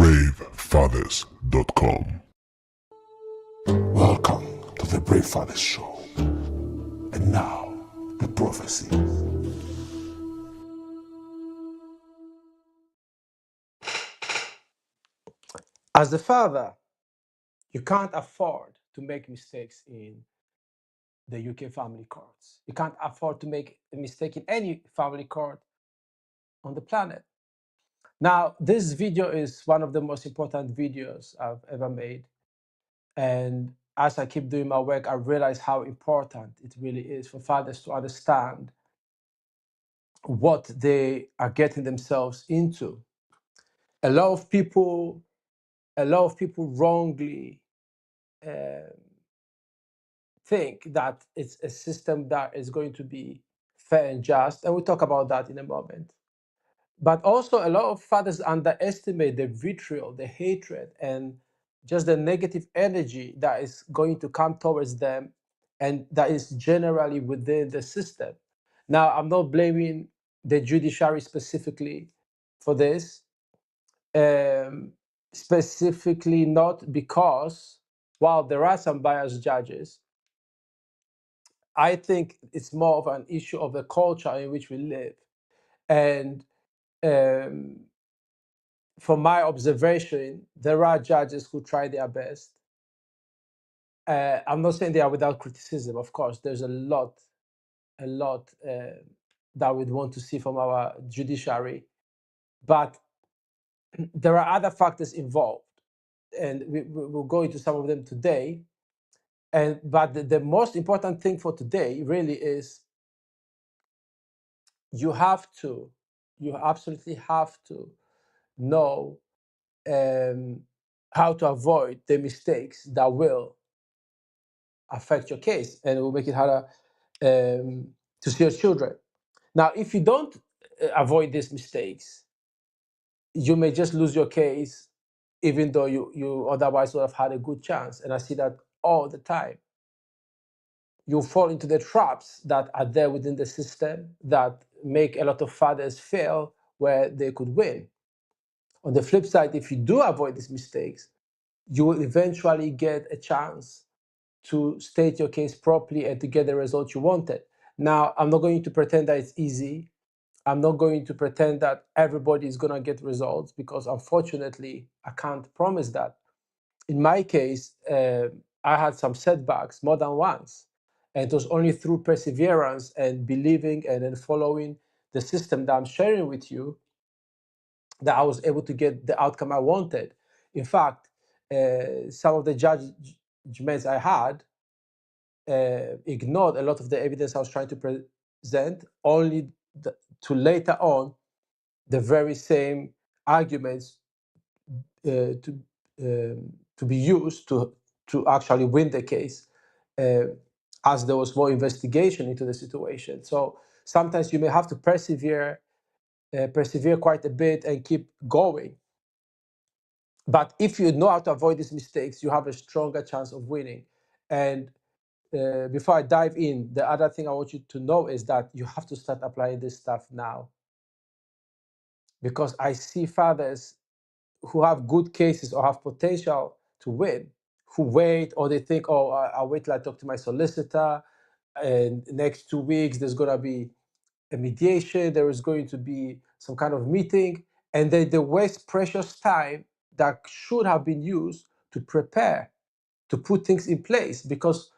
bravefathers.com. Welcome to the Brave Fathers Show. And now, the prophecy. As the father, you can't afford to make mistakes in the UK family courts. You can't afford to make a mistake in any family court on the planet. Now, this video is one of the most important videos I've ever made. And as I keep doing my work, I realize how important it really is for fathers to understand what they are getting themselves into. A lot of people wrongly think that it's a system that is going to be fair and just, and we'll talk about that in a moment. But also, a lot of fathers underestimate the vitriol, the hatred, and just the negative energy that is going to come towards them, and that is generally within the system. Now, I'm not blaming the judiciary specifically for this, specifically not because, while there are some biased judges, I think it's more of an issue of the culture in which we live. And from my observation, there are judges who try their best. I'm not saying they are without criticism. Of course, there's a lot that we'd want to see from our judiciary. But there are other factors involved. And we'll go into some of them today. But the most important thing for today really is you absolutely have to know how to avoid the mistakes that will affect your case, and it will make it harder to see your children. Now, if you don't avoid these mistakes, you may just lose your case, even though you otherwise would have had a good chance. And I see that all the time. You fall into the traps that are there within the system that make a lot of fathers fail where they could win. On the flip side, if you do avoid these mistakes, you will eventually get a chance to state your case properly and to get the result you wanted. Now, I'm not going to pretend that it's easy. I'm not going to pretend that everybody is going to get results, because unfortunately, I can't promise that. In my case, I had some setbacks more than once. And it was only through perseverance and believing and then following the system that I'm sharing with you that I was able to get the outcome I wanted. In fact, some of the judgments I had ignored a lot of the evidence I was trying to present, only to later on the very same arguments to be used to actually win the case, as there was more investigation into the situation. So sometimes you may have to persevere quite a bit and keep going. But if you know how to avoid these mistakes, you have a stronger chance of winning. And before I dive in, the other thing I want you to know is that you have to start applying this stuff now. Because I see fathers who have good cases or have potential to win, who wait, or they think, oh, I'll wait till I talk to my solicitor, and next 2 weeks there's going to be a mediation, there is going to be some kind of meeting, and then they waste precious time that should have been used to prepare, to put things in place, because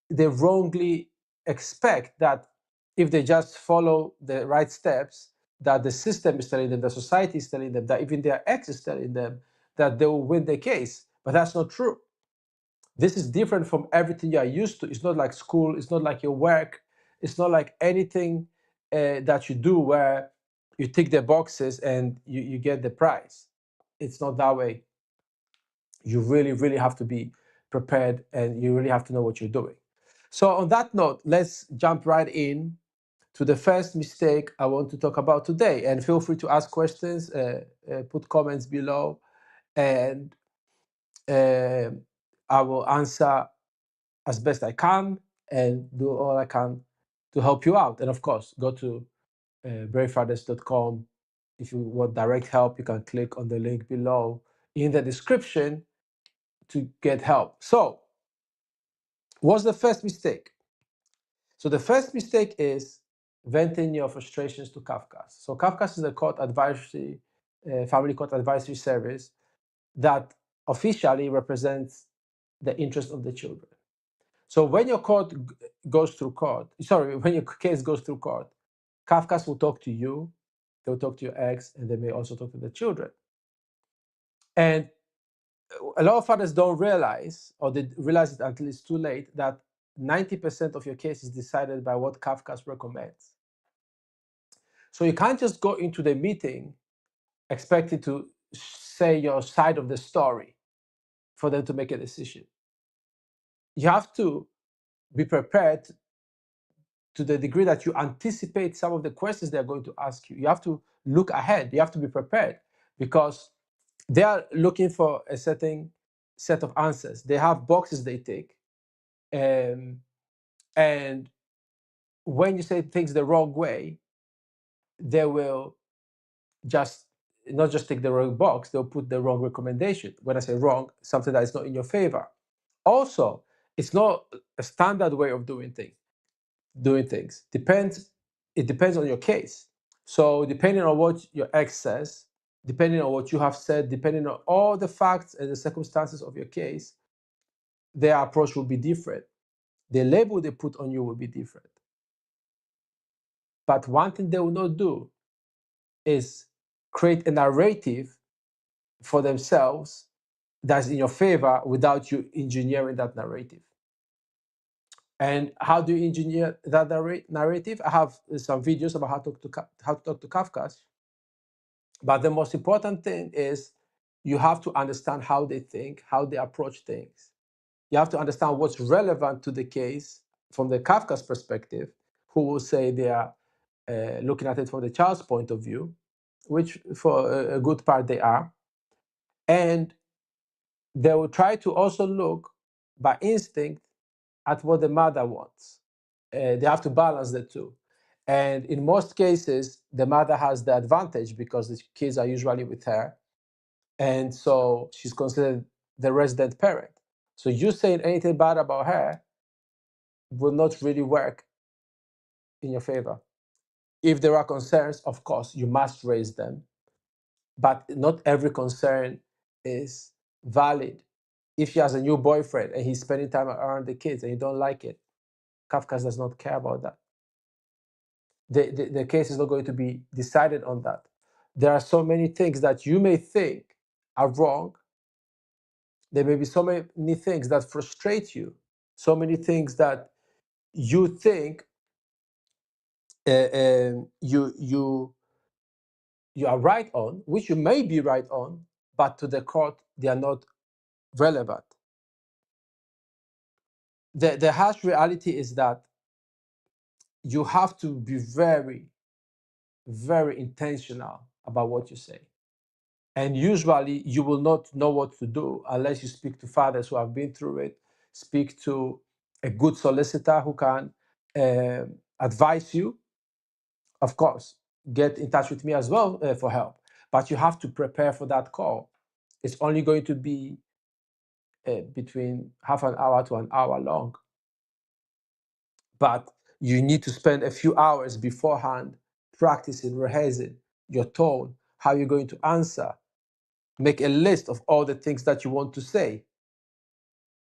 they wrongly expect that if they just follow the right steps, that the system is telling them, the society is telling them, that even their ex is telling them that they will win the case. But that's not true. This is different from everything you are used to. It's not like school, it's not like your work, it's not like anything that you do where you tick the boxes and you get the prize. It's not that way. You really, really have to be prepared, and you really have to know what you're doing. So on that note, let's jump right in to the first mistake I want to talk about today. And feel free to ask questions, put comments below, and I will answer as best I can and do all I can to help you out. And of course, go to bravefathers.com. If you want direct help, you can click on the link below in the description to get help. So, what's the first mistake? So the first mistake is venting your frustrations to CAFCASS. So CAFCASS is a court advisory, family court advisory service that officially represents the interest of the children. So when your when your case goes through court, CAFCASS will talk to you, they'll talk to your ex, and they may also talk to the children. And a lot of fathers don't realize, or they realize it until it's too late, that 90% of your case is decided by what CAFCASS recommends. So you can't just go into the meeting expecting to say your side of the story for them to make a decision. You have to be prepared to the degree that you anticipate some of the questions they're going to ask you. You have to look ahead. You have to be prepared because they are looking for a certain set of answers. They have boxes they tick. And when you say things the wrong way, they will just not just take the wrong box, they'll put the wrong recommendation. When I say wrong, something that is not in your favor. Also, it's not a standard way of doing things. It depends on your case. So depending on what your ex says, depending on what you have said, depending on all the facts and the circumstances of your case, their approach will be different. The label they put on you will be different. But one thing they will not do is create a narrative for themselves that's in your favor without you engineering that narrative. And how do you engineer that narrative? I have some videos about how to talk to CAFCASS. But the most important thing is you have to understand how they think, how they approach things. You have to understand what's relevant to the case from the CAFCASS perspective, who will say they are looking at it from the child's point of view, which for a good part they are. And they will try to also look by instinct at what the mother wants. They have to balance the two. And in most cases, the mother has the advantage because the kids are usually with her. And so she's considered the resident parent. So you saying anything bad about her will not really work in your favor. If there are concerns, of course, you must raise them. But not every concern is valid. If she has a new boyfriend and he's spending time around the kids and you don't like it, CAFCASS does not care about that. The case is not going to be decided on that. There are so many things that you may think are wrong. There may be so many things that frustrate you, so many things that you think you are right on, which you may be right on, but to the court they are not relevant. The harsh reality is that you have to be very, very intentional about what you say. And usually you will not know what to do unless you speak to fathers who have been through it, speak to a good solicitor who can advise you. Of course, get in touch with me as well for help. But you have to prepare for that call. It's only going to be between half an hour to an hour long. But you need to spend a few hours beforehand practicing, rehearsing your tone, how you're going to answer. Make a list of all the things that you want to say.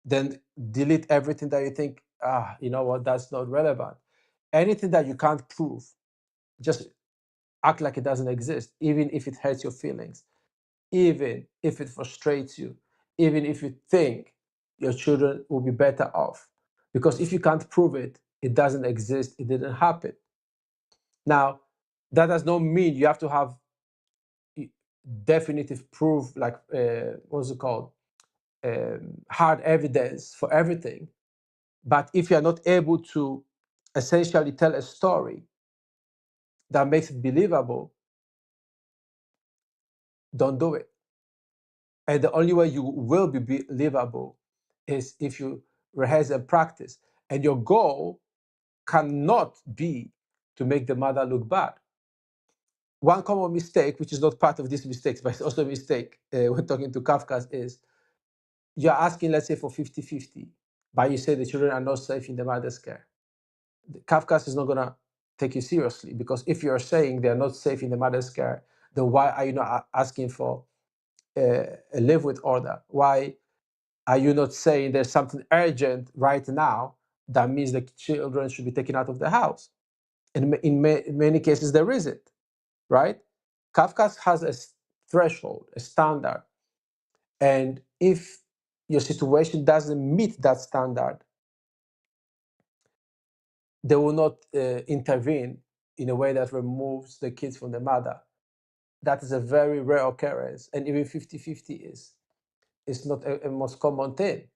Then delete everything that you think, you know what, that's not relevant. Anything that you can't prove, just act like it doesn't exist, even if it hurts your feelings, even if it frustrates you, even if you think your children will be better off. Because if you can't prove it, it doesn't exist, it didn't happen. Now, that does not mean you have to have definitive proof, like what's it called? Hard evidence for everything. But if you're not able to essentially tell a story that makes it believable, don't do it. And the only way you will be believable is if you rehearse and practice. And your goal cannot be to make the mother look bad. One common mistake, which is not part of these mistakes, but it's also a mistake when talking to CAFCASS, is you're asking, let's say, for 50-50, but you say the children are not safe in the mother's care. CAFCASS is not going to take you seriously, because if you're saying they're not safe in the mother's care, then why are you not asking for a live with order? Why are you not saying there's something urgent right now that means the children should be taken out of the house? And in many cases, there isn't, right? CAFCASS has a threshold, a standard. And if your situation doesn't meet that standard, they will not intervene in a way that removes the kids from the mother. That is a very rare occurrence. And even 50-50 is not a most common thing.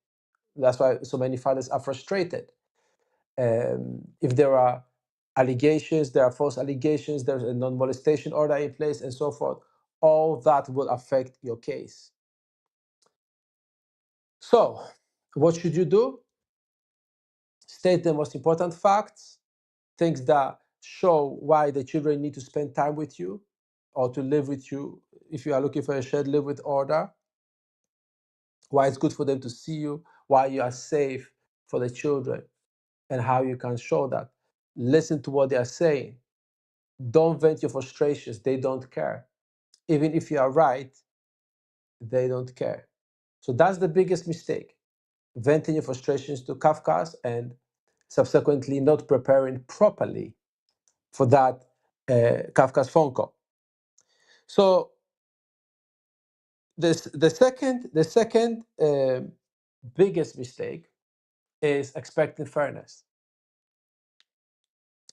That's why so many fathers are frustrated. If there are allegations, there are false allegations, there's a non-molestation order in place, and so forth, all that will affect your case. So, what should you do? State the most important facts, things that show why the children need to spend time with you or to live with you. If you are looking for a shared live with order, why it's good for them to see you, why you are safe for the children, and how you can show that. Listen to what they are saying. Don't vent your frustrations. They don't care. Even if you are right, they don't care. So that's the biggest mistake. Venting your frustrations to CAFCASS and subsequently not preparing properly for that CAFCASS phone call. So the second biggest mistake is expecting fairness.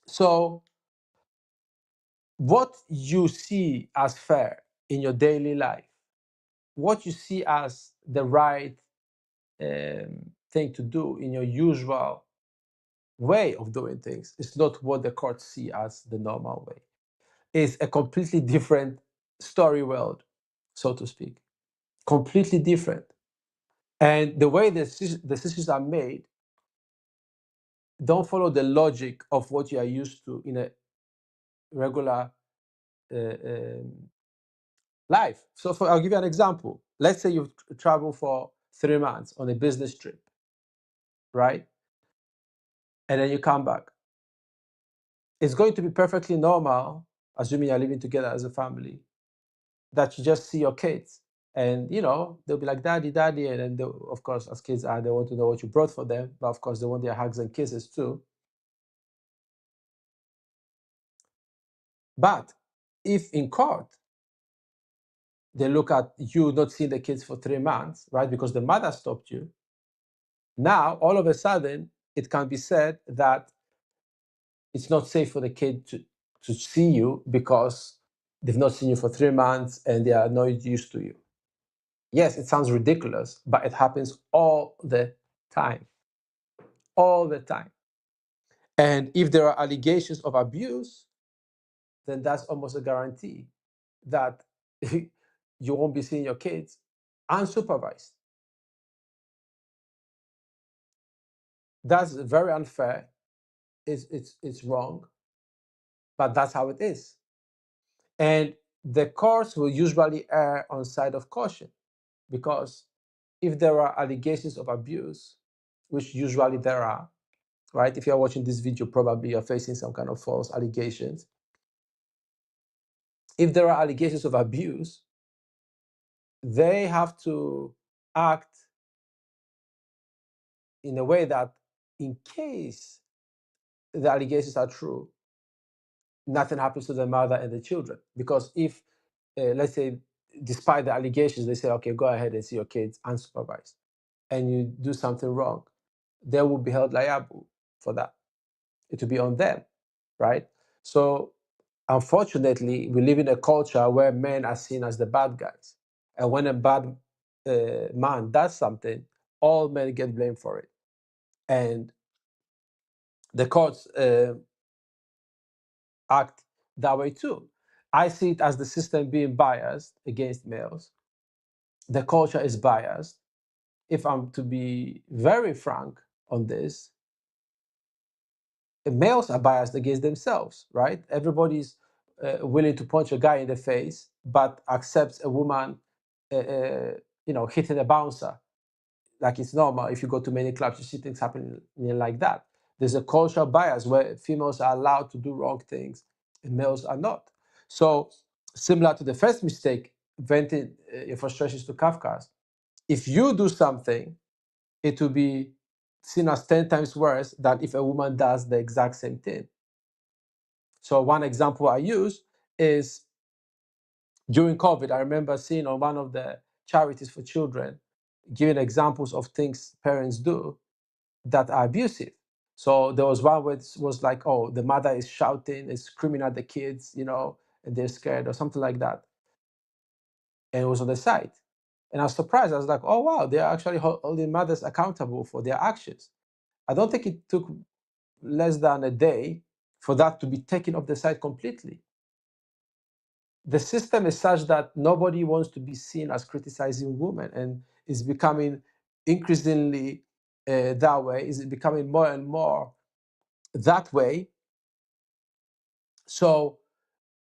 So what you see as fair in your daily life, what you see as the right thing to do in your usual way of doing things, is not what the courts see as the normal way. It's a completely different story world, so to speak. Completely different. And the way the decisions are made don't follow the logic of what you are used to in a regular life. So I'll give you an example. Let's say you travel for 3 months on a business trip, right? And then you come back. It's going to be perfectly normal, assuming you're living together as a family, that you just see your kids. And, they'll be like, daddy, daddy. And then, of course, as kids are, they want to know what you brought for them. But of course, they want their hugs and kisses too. But if in court, they look at you not seeing the kids for 3 months, right? Because the mother stopped you. Now, all of a sudden, it can be said that it's not safe for the kid to see you because they've not seen you for 3 months and they are not used to you. Yes, it sounds ridiculous, but it happens all the time. All the time. And if there are allegations of abuse, then that's almost a guarantee that you won't be seeing your kids unsupervised. That's very unfair. It's wrong, but that's how it is. And the courts will usually err on side of caution, because if there are allegations of abuse, which usually there are, right? If you're watching this video, probably you're facing some kind of false allegations. If there are allegations of abuse, they have to act in a way that, in case the allegations are true, nothing happens to the mother and the children. Because if, let's say, despite the allegations, they say, okay, go ahead and see your kids unsupervised, and you do something wrong, they will be held liable for that. It will be on them, right? So unfortunately, we live in a culture where men are seen as the bad guys. And when a bad man does something, all men get blamed for it. And the courts act that way too. I see it as the system being biased against males. The culture is biased. If I'm to be very frank on this, males are biased against themselves, right? Everybody's willing to punch a guy in the face, but accepts a woman, hitting a bouncer like it's normal. If you go to many clubs, you see things happening like that. There's a cultural bias where females are allowed to do wrong things and males are not. So similar to the first mistake, venting your frustrations to CAFCASS, if you do something, it will be seen as 10 times worse than if a woman does the exact same thing. So one example I use is during COVID, I remember seeing on one of the charities for children, giving examples of things parents do that are abusive. So there was one where it was like, oh, the mother is shouting, is screaming at the kids, and they're scared or something like that. And it was on the site. And I was surprised. I was like, oh, wow, they're actually holding mothers accountable for their actions. I don't think it took less than a day for that to be taken off the site completely. The system is such that nobody wants to be seen as criticizing women, and is becoming increasingly that way, is becoming more and more that way. So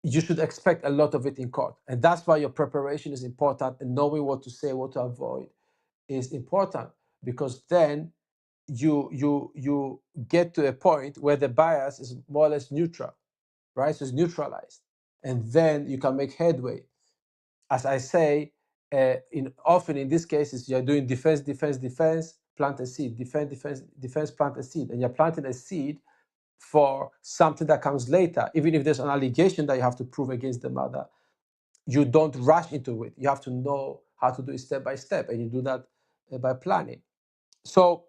you should expect a lot of it in court. And that's why your preparation is important, and knowing what to say, what to avoid is important, because then you get to a point where the bias is more or less neutral, right? So it's neutralized. And then you can make headway. As I say, often in these cases, you're doing defense, defense, defense, plant a seed, defense, defense, defense, plant a seed. And you're planting a seed for something that comes later. Even if there's an allegation that you have to prove against the mother, you don't rush into it. You have to know how to do it step by step, and you do that by planning. So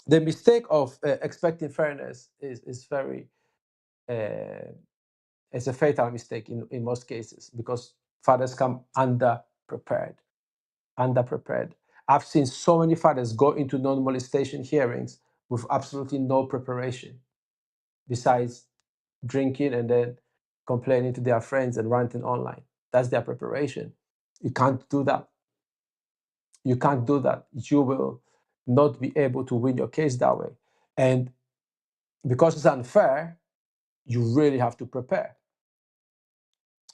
the mistake of expecting fairness is very, it's a fatal mistake in most cases, because fathers come underprepared. I've seen so many fathers go into non-molestation hearings with absolutely no preparation, besides drinking and then complaining to their friends and ranting online. That's their preparation. You can't do that. You can't do that. You will not be able to win your case that way. And because it's unfair, you really have to prepare.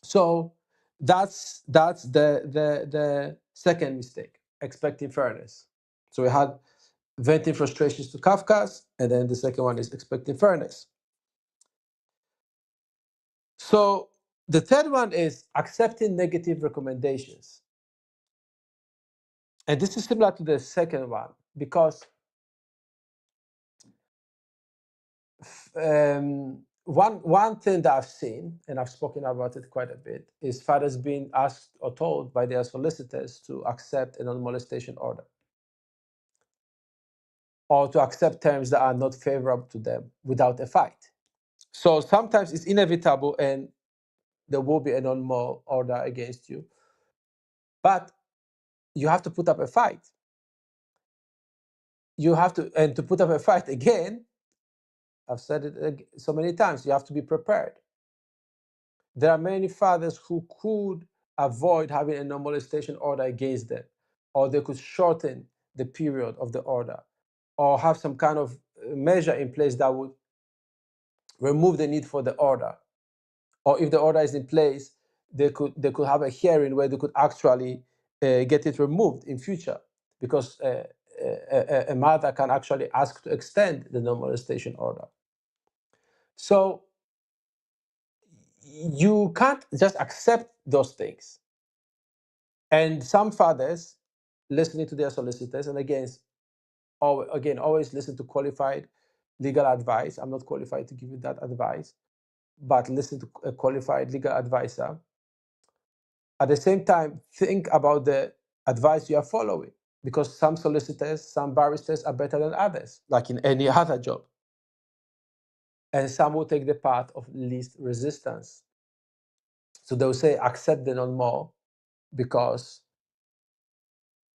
So that's the second mistake, expecting fairness. So we had venting frustrations to CAFCASS, and then the second one is expecting fairness. So the third one is accepting negative recommendations. And this is similar to the second one, because one thing that I've seen, and I've spoken about it quite a bit, is fathers being asked or told by their solicitors to accept a non-molestation order, or to accept terms that are not favorable to them without a fight. So sometimes it's inevitable, and there will be a non-mol order against you, but you have to put up a fight. You have to, and to put up a fight again, I've said it so many times, you have to be prepared. There are many fathers who could avoid having a non-molestation order against them, or they could shorten the period of the order, or have some kind of measure in place that would remove the need for the order. Or if the order is in place, they could have a hearing where they could actually get it removed in future, because a mother can actually ask to extend the non-molestation order. So you can't just accept those things. And some fathers, listening to their solicitors, and again, always listen to qualified legal advice. I'm not qualified to give you that advice, but listen to a qualified legal advisor. At the same time, think about the advice you are following, because some solicitors, some barristers are better than others, like in any other job. And some will take the path of least resistance. So they'll say, accept the non-mol, because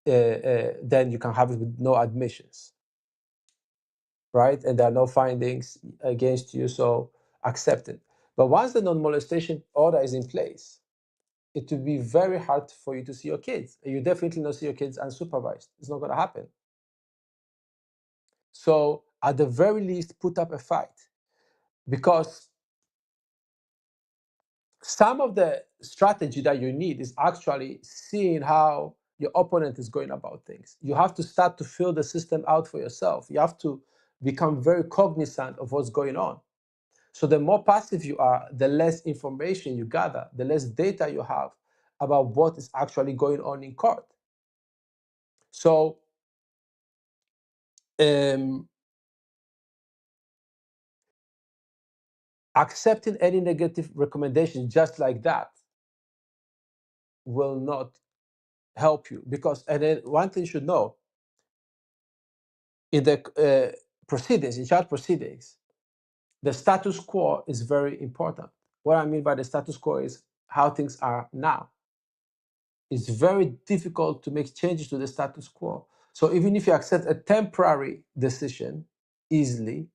then you can have it with no admissions, right? And there are no findings against you, so accept it. But once the non-molestation order is in place, it will be very hard for you to see your kids. You definitely not see your kids unsupervised. It's not going to happen. So at the very least, put up a fight, because some of the strategy that you need is actually seeing how your opponent is going about things. You have to start to fill the system out for yourself. You have to become very cognizant of what's going on. So the more passive you are, the less information you gather, the less data you have about what is actually going on in court. So accepting any negative recommendation just like that will not help you, because, and then one thing you should know, in the proceedings, in child proceedings, the status quo is very important. What I mean by the status quo is how things are now. It's very difficult to make changes to the status quo. So even if you accept a temporary decision easily,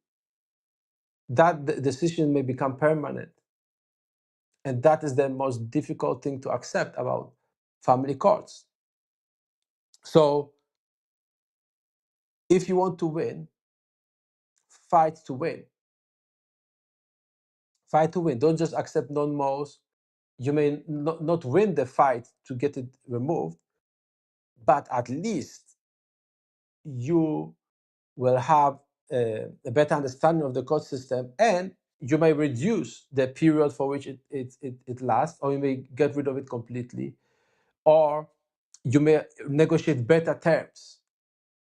that decision may become permanent. And that is the most difficult thing to accept about family courts. So if you want to win, fight to win. Fight to win. Don't just accept non-mos. You may not win the fight to get it removed, but at least you will have a better understanding of the court system, and you may reduce the period for which it lasts, or you may get rid of it completely, or you may negotiate better terms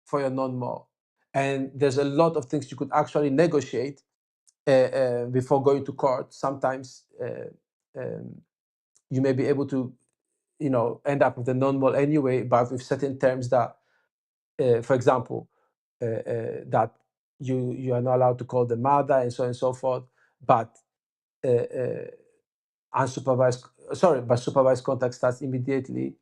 for your non-mo. And there's a lot of things you could actually negotiate before going to court. Sometimes you may be able to, end up with a non-mol anyway, but with certain terms that, for example, that you are not allowed to call the mother and so on and so forth, but but supervised contact starts immediately.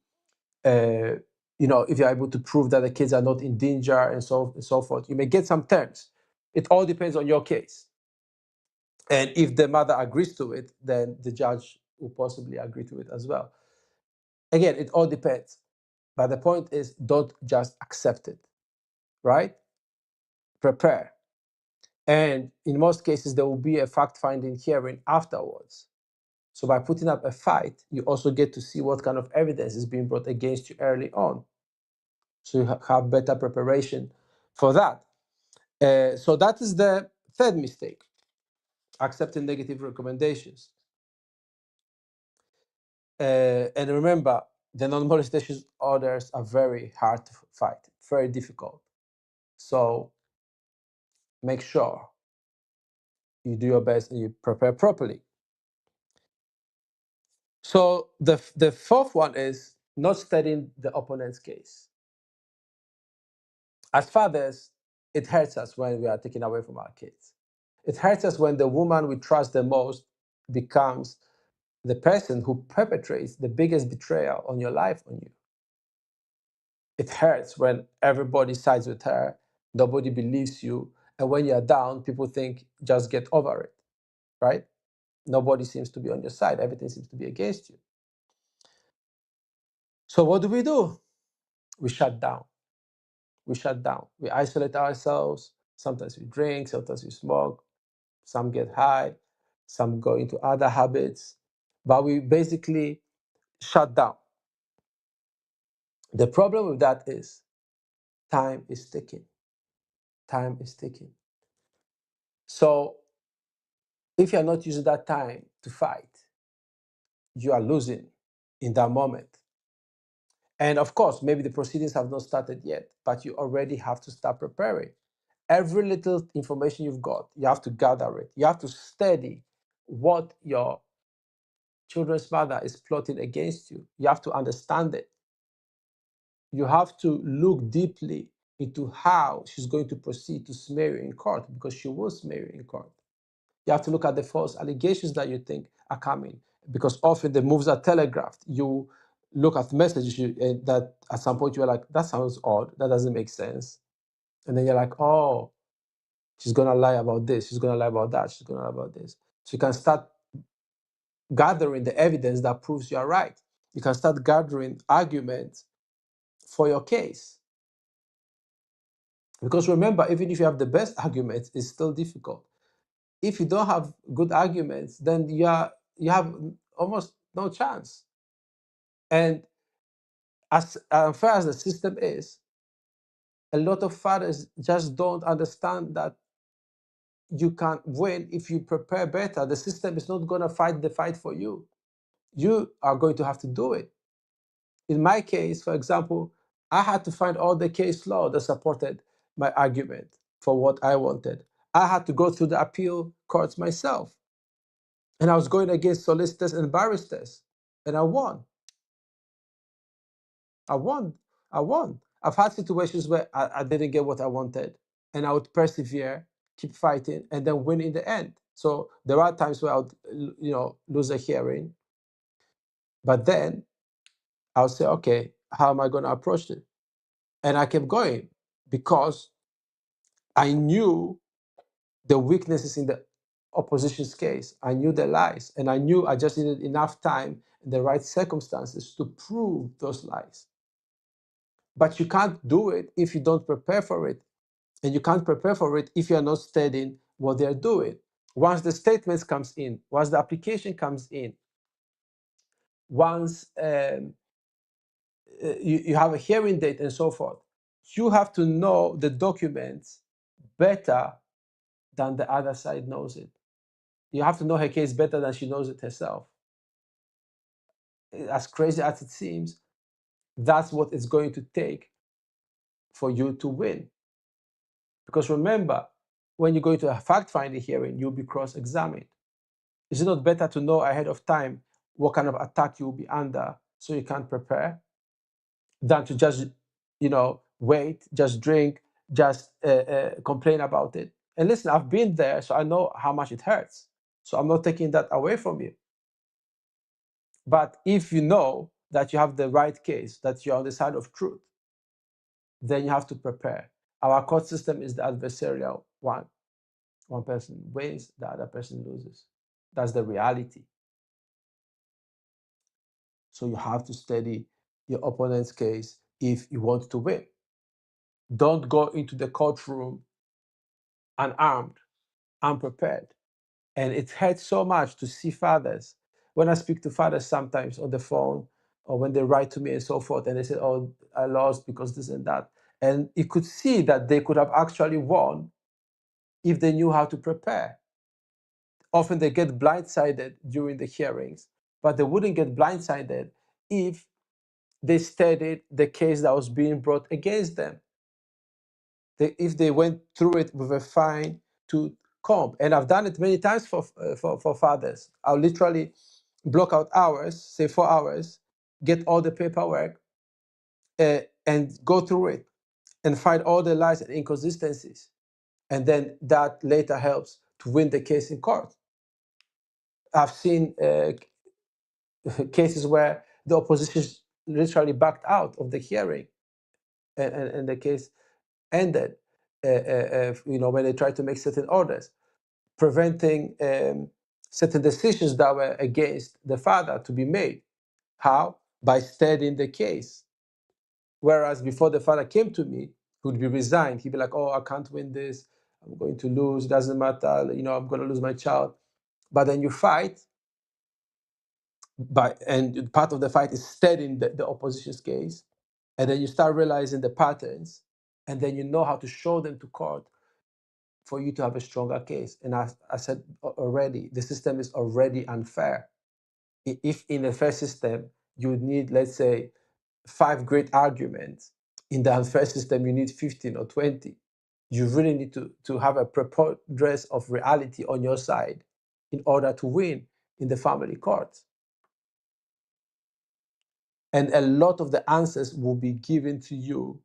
If you're able to prove that the kids are not in danger and so forth, you may get some terms. It all depends on your case. And if the mother agrees to it, then the judge will possibly agree to it as well. Again, it all depends. But the point is, don't just accept it, right? Prepare. And in most cases, there will be a fact-finding hearing afterwards. So by putting up a fight, you also get to see what kind of evidence is being brought against you early on. So you have better preparation for that. So that is the third mistake, accepting negative recommendations. And remember, the non-molestation orders are very hard to fight, very difficult. So make sure you do your best and you prepare properly. So the fourth one is not studying the opponent's case. As fathers, it hurts us when we are taken away from our kids. It hurts us when the woman we trust the most becomes the person who perpetrates the biggest betrayal on your life on you. It hurts when everybody sides with her, nobody believes you, and when you're down, people think, just get over it, right? Nobody seems to be on your side, everything seems to be against you. So what do? We shut down. We shut down. We isolate ourselves. Sometimes we drink, sometimes we smoke, some get high, some go into other habits, but we basically shut down. The problem with that is time is ticking. Time is ticking. So if you're not using that time to fight, you are losing in that moment. And of course, maybe the proceedings have not started yet, but you already have to start preparing. Every little information you've got, you have to gather it. You have to study what your children's mother is plotting against you. You have to understand it. You have to look deeply into how she's going to proceed to smear you in court, because she will smear you in court. You have to look at the false allegations that you think are coming, because often the moves are telegraphed. You look at messages that at some point you're like, that sounds odd, that doesn't make sense. And then you're like, oh, she's going to lie about this, she's going to lie about that, she's going to lie about this. So you can start gathering the evidence that proves you're right. You can start gathering arguments for your case. Because remember, even if you have the best arguments, it's still difficult. If you don't have good arguments, then you have almost no chance. And as unfair as the system is, a lot of fathers just don't understand that you can't win if you prepare better. The system is not going to fight the fight for you. You are going to have to do it. In my case, for example, I had to find all the case law that supported my argument for what I wanted. I had to go through the appeal courts myself. And I was going against solicitors and barristers. And I won. I won. I won. I've had situations where I didn't get what I wanted. And I would persevere, keep fighting, and then win in the end. So there are times where I would, lose a hearing. But then I'll say, okay, how am I going to approach it? And I kept going because I knew the weaknesses in the opposition's case. I knew the lies, and I knew I just needed enough time and the right circumstances to prove those lies. But you can't do it if you don't prepare for it. And you can't prepare for it if you're not studying what they're doing. Once the statements comes in, once the application comes in, once you have a hearing date and so forth, you have to know the documents better than the other side knows it. You have to know her case better than she knows it herself. As crazy as it seems, that's what it's going to take for you to win. Because remember, when you go into a fact-finding hearing, you'll be cross-examined. Is it not better to know ahead of time what kind of attack you will be under so you can prepare than to just, wait, just drink, just complain about it? And listen, I've been there, so I know how much it hurts. So I'm not taking that away from you. But if you know that you have the right case, that you're on the side of truth, then you have to prepare. Our court system is the adversarial one. One person wins, the other person loses. That's the reality. So you have to study your opponent's case if you want to win. Don't go into the courtroom unarmed, unprepared. And it hurts so much to see fathers. When I speak to fathers sometimes on the phone or when they write to me and so forth, and they say, oh, I lost because this and that. And you could see that they could have actually won if they knew how to prepare. Often they get blindsided during the hearings, but they wouldn't get blindsided if they studied the case that was being brought against them. If they went through it with a fine tooth comb. And I've done it many times for fathers. I'll literally block out hours, say 4 hours, get all the paperwork, and go through it and find all the lies and inconsistencies. And then that later helps to win the case in court. I've seen cases where the opposition literally backed out of the hearing, and the case ended. When they tried to make certain orders, preventing certain decisions that were against the father to be made. How? By studying the case. Whereas before the father came to me, he would be resigned. He'd be like, oh, I can't win this. I'm going to lose. Doesn't matter. I'm going to lose my child. But then you fight, and part of the fight is studying the opposition's case. And then you start realizing the patterns. And then you know how to show them to court for you to have a stronger case. And as I said already, the system is already unfair. If in the fair system, you need, let's say, 5 great arguments, in the unfair system, you need 15 or 20. You really need to have a preponderance of reality on your side in order to win in the family court. And a lot of the answers will be given to you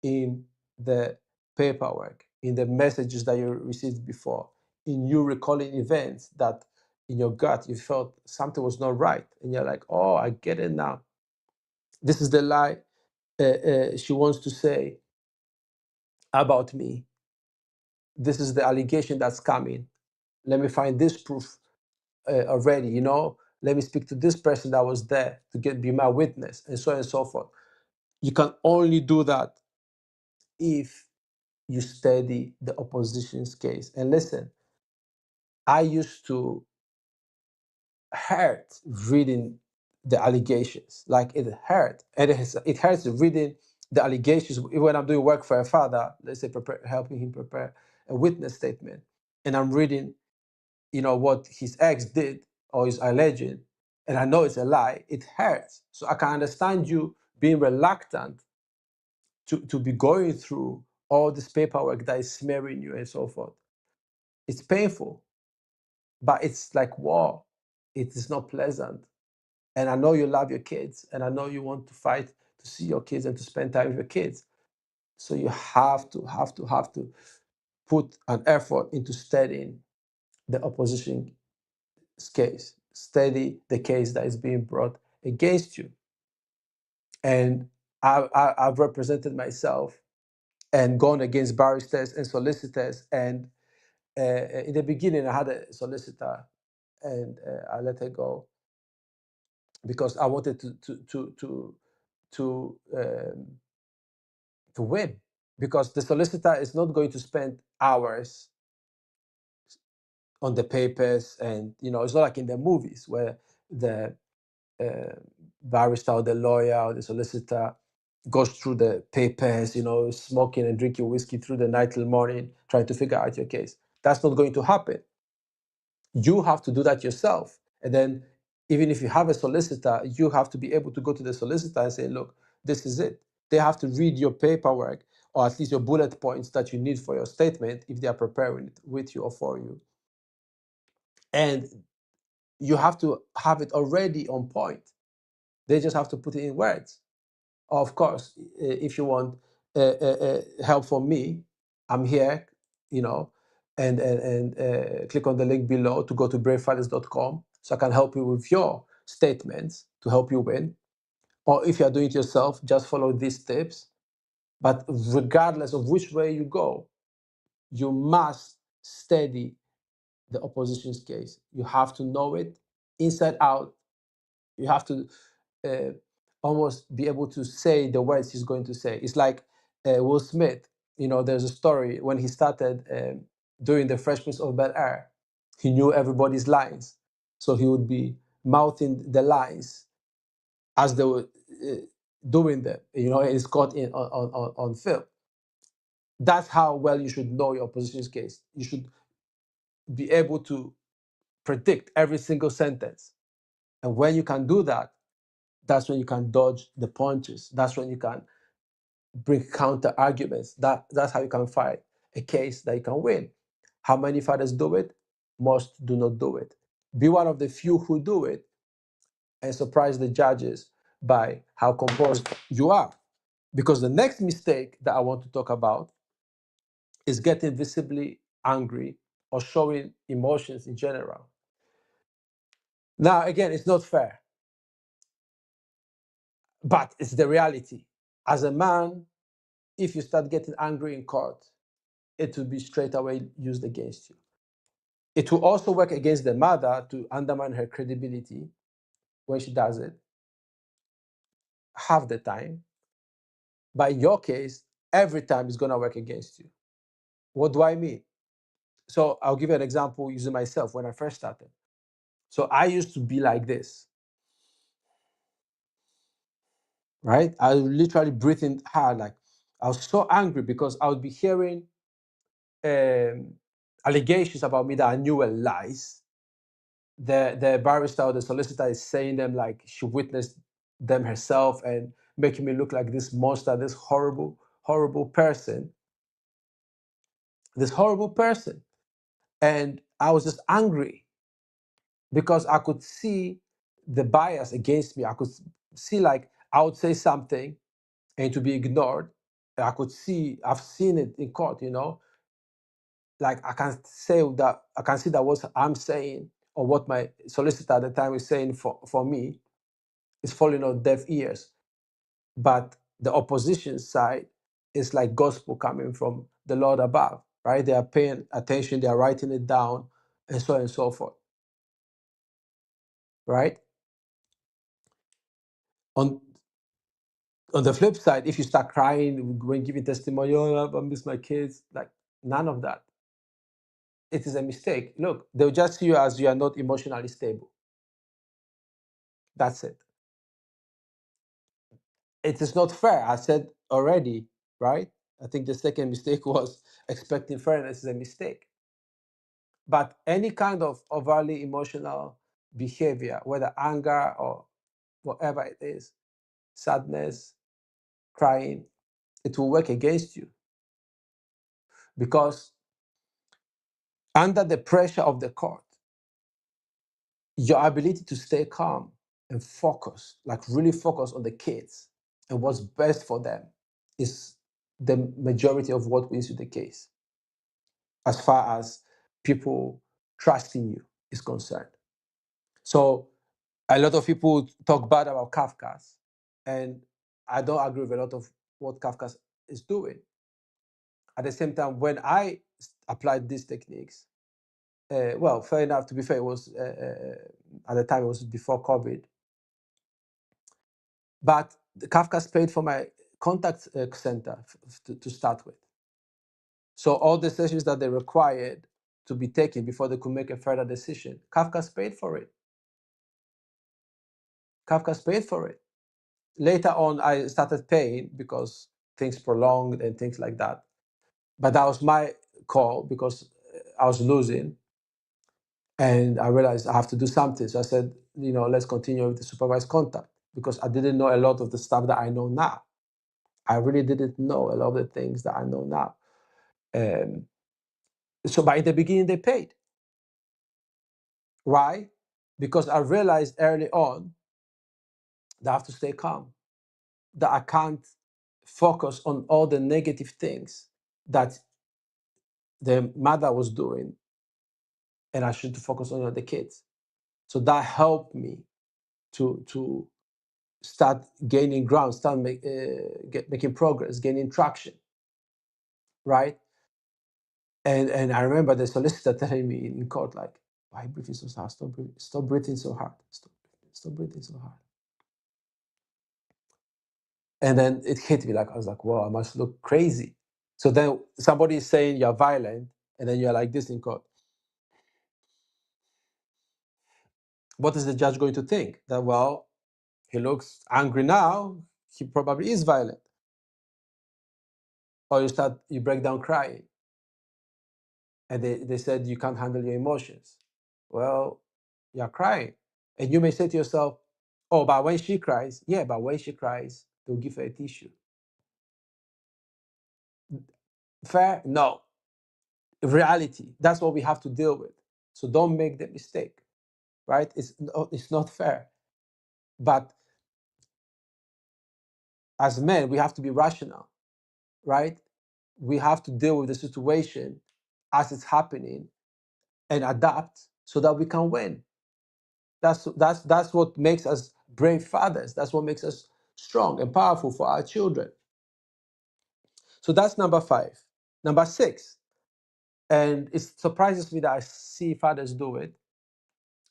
in the paperwork, in the messages that you received before, in you recalling events that in your gut you felt something was not right. And you're like, oh, I get it now. This is the lie she wants to say about me. This is the allegation that's coming. Let me find this proof already, Let me speak to this person that was there to be my witness, and so on and so forth. You can only do that if you study the opposition's case. And listen, I used to hurt reading the allegations. Like it hurt, and it hurts reading the allegations when I'm doing work for a father. Let's say helping him prepare a witness statement, and I'm reading, what his ex did or is alleging, and I know it's a lie. It hurts. So I can understand you being reluctant to be going through all this paperwork that is smearing you and so forth. It's painful, but it's like war. It is not pleasant. And I know you love your kids, and I know you want to fight to see your kids and to spend time with your kids. So you have to put an effort into studying the opposition's case, study the case that is being brought against you. And I've represented myself and gone against barristers and solicitors. And in the beginning, I had a solicitor, and I let her go because I wanted to win, because the solicitor is not going to spend hours on the papers, and it's not like in the movies where the uh, barrister or the lawyer or the solicitor goes through the papers, smoking and drinking whiskey through the night till morning trying to figure out your case. That's not going to happen. You have to do that yourself. And then even if you have a solicitor, you have to be able to go to the solicitor and say, look, this is it. They have to read your paperwork, or at least your bullet points that you need for your statement if they are preparing it with you or for you. And you have to have it already on point. They just have to put it in words. Of course, if you want help from me, I'm here, and click on the link below to go to bravefathers.com so I can help you with your statements to help you win. Or if you're doing it yourself, just follow these tips. But regardless of which way you go, you must study the opposition's case. You have to know it inside out. You have to uh, almost be able to say the words he's going to say. It's like Will Smith. There's a story when he started doing the Fresh Prince of Bel-Air. He knew everybody's lines, so he would be mouthing the lines as they were doing them. And it's caught on film. That's how well you should know your opposition's case. You should be able to predict every single sentence, and when you can do that, that's when you can dodge the punches. That's when you can bring counter arguments. That's how you can fight a case that you can win. How many fathers do it? Most do not do it. Be one of the few who do it, and surprise the judges by how composed you are. Because the next mistake that I want to talk about is getting visibly angry or showing emotions in general. Now, again, it's not fair, but it's the reality. As a man, if you start getting angry in court, it will be straight away used against you. It will also work against the mother to undermine her credibility when she does it, half the time. But in your case, every time it's going to work against you. What do I mean? So I'll give you an example using myself when I first started. So I used to be like this, right? I was literally breathing hard. Like I was so angry because I would be hearing allegations about me that I knew were lies. The barrister or the solicitor is saying them like she witnessed them herself and making me look like this monster, this horrible person, this horrible person. And I was just angry because I could see the bias against me. I could see like I would say something and to be ignored. I could see, I've seen it in court, like I can see that what I'm saying or what my solicitor at the time is saying for me is falling on deaf ears. But the opposition side is like gospel coming from the Lord above, right? They are paying attention, they are writing it down, and so on and so forth, right? On on the flip side, if you start crying when giving testimony, oh, I miss my kids, like none of that. It is a mistake. Look, they'll just see you as you are not emotionally stable. That's it. It is not fair. I said already, right? I think the second mistake was expecting fairness is a mistake. But any kind of overly emotional behavior, whether anger or whatever it is, sadness, crying, it will work against you. Because under the pressure of the court, your ability to stay calm and focus, like really focus on the kids and what's best for them, is the majority of what wins you the case, as far as people trusting you is concerned. So a lot of people talk bad about CAFCASS, and I don't agree with a lot of what CAFCASS is doing. At the same time, when I applied these techniques, well, fair enough, to be fair, it was at the time it was before COVID, but the CAFCASS paid for my contact center to start with. So all the sessions that they required to be taken before they could make a further decision, CAFCASS paid for it. CAFCASS paid for it. Later on, I started paying because things prolonged and things like that. But that was my call because I was losing. And I realized I have to do something. So I said, let's continue with the supervised contact because I didn't know a lot of the stuff that I know now. I really didn't know a lot of the things that I know now. So by the beginning, they paid. Why? Because I realized early on that I have to stay calm, that I can't focus on all the negative things that the mother was doing, and I should focus on the kids. So that helped me to start gaining ground, start making progress, gaining traction, right? And I remember the solicitor telling me in court, like, why are you breathing so hard? Stop breathing so hard. Stop breathing so hard. And then it hit me, like, I was like, whoa, I must look crazy. So then somebody is saying you're violent, and then you're like this in court. What is the judge going to think? That, well, he looks angry now, he probably is violent. Or you break down crying. And they said you can't handle your emotions. Well, you're crying. And you may say to yourself, oh, but when she cries, they'll give her a tissue. Fair? No. Reality, that's what we have to deal with. So don't make the mistake, right? It's not fair. But as men, we have to be rational, right? We have to deal with the situation as it's happening and adapt so that we can win. That's what makes us brave fathers. That's what makes us strong and powerful for our children. So that's number 5. Number 6, and it surprises me that I see fathers do it,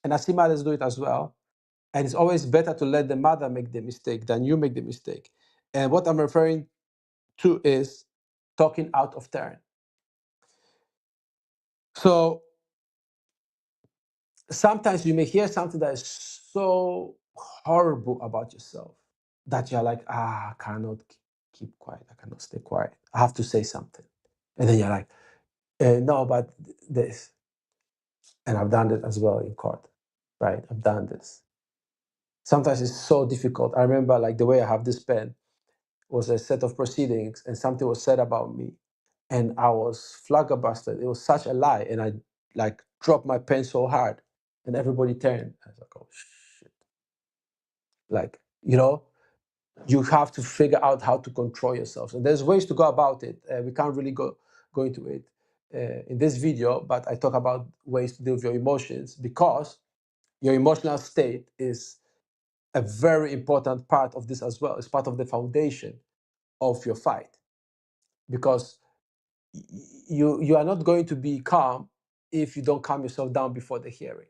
and I see mothers do it as well. And it's always better to let the mother make the mistake than you make the mistake. And what I'm referring to is talking out of turn. So sometimes you may hear something that is so horrible about yourself that you're like, I cannot keep quiet. I cannot stay quiet. I have to say something. And then you're like, no, but this. And I've done it as well in court, right? I've done this. Sometimes it's so difficult. I remember like the way I have this pen was a set of proceedings and something was said about me. And I was flabbergasted. It was such a lie. And I like dropped my pen so hard and everybody turned. I was like, oh, shit. Like, you have to figure out how to control yourself. And there's ways to go about it. We can't really go into it in this video, but I talk about ways to deal with your emotions because your emotional state is a very important part of this as well. It's part of the foundation of your fight because you are not going to be calm if you don't calm yourself down before the hearing.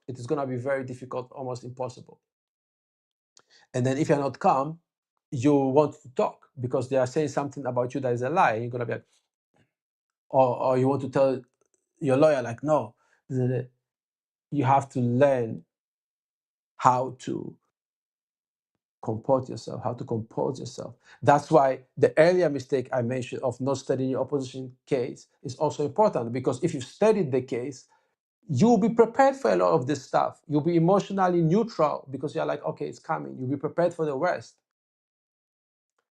It is going to be very difficult, almost impossible. And then if you're not calm, you want to talk because they are saying something about you that is a lie. You're going to be like, or you want to tell your lawyer, like, no, you have to learn how to comport yourself, how to compose yourself. That's why the earlier mistake I mentioned of not studying your opposition case is also important, because if you've studied the case, you'll be prepared for a lot of this stuff. You'll be emotionally neutral because you're like, okay, it's coming. You'll be prepared for the worst.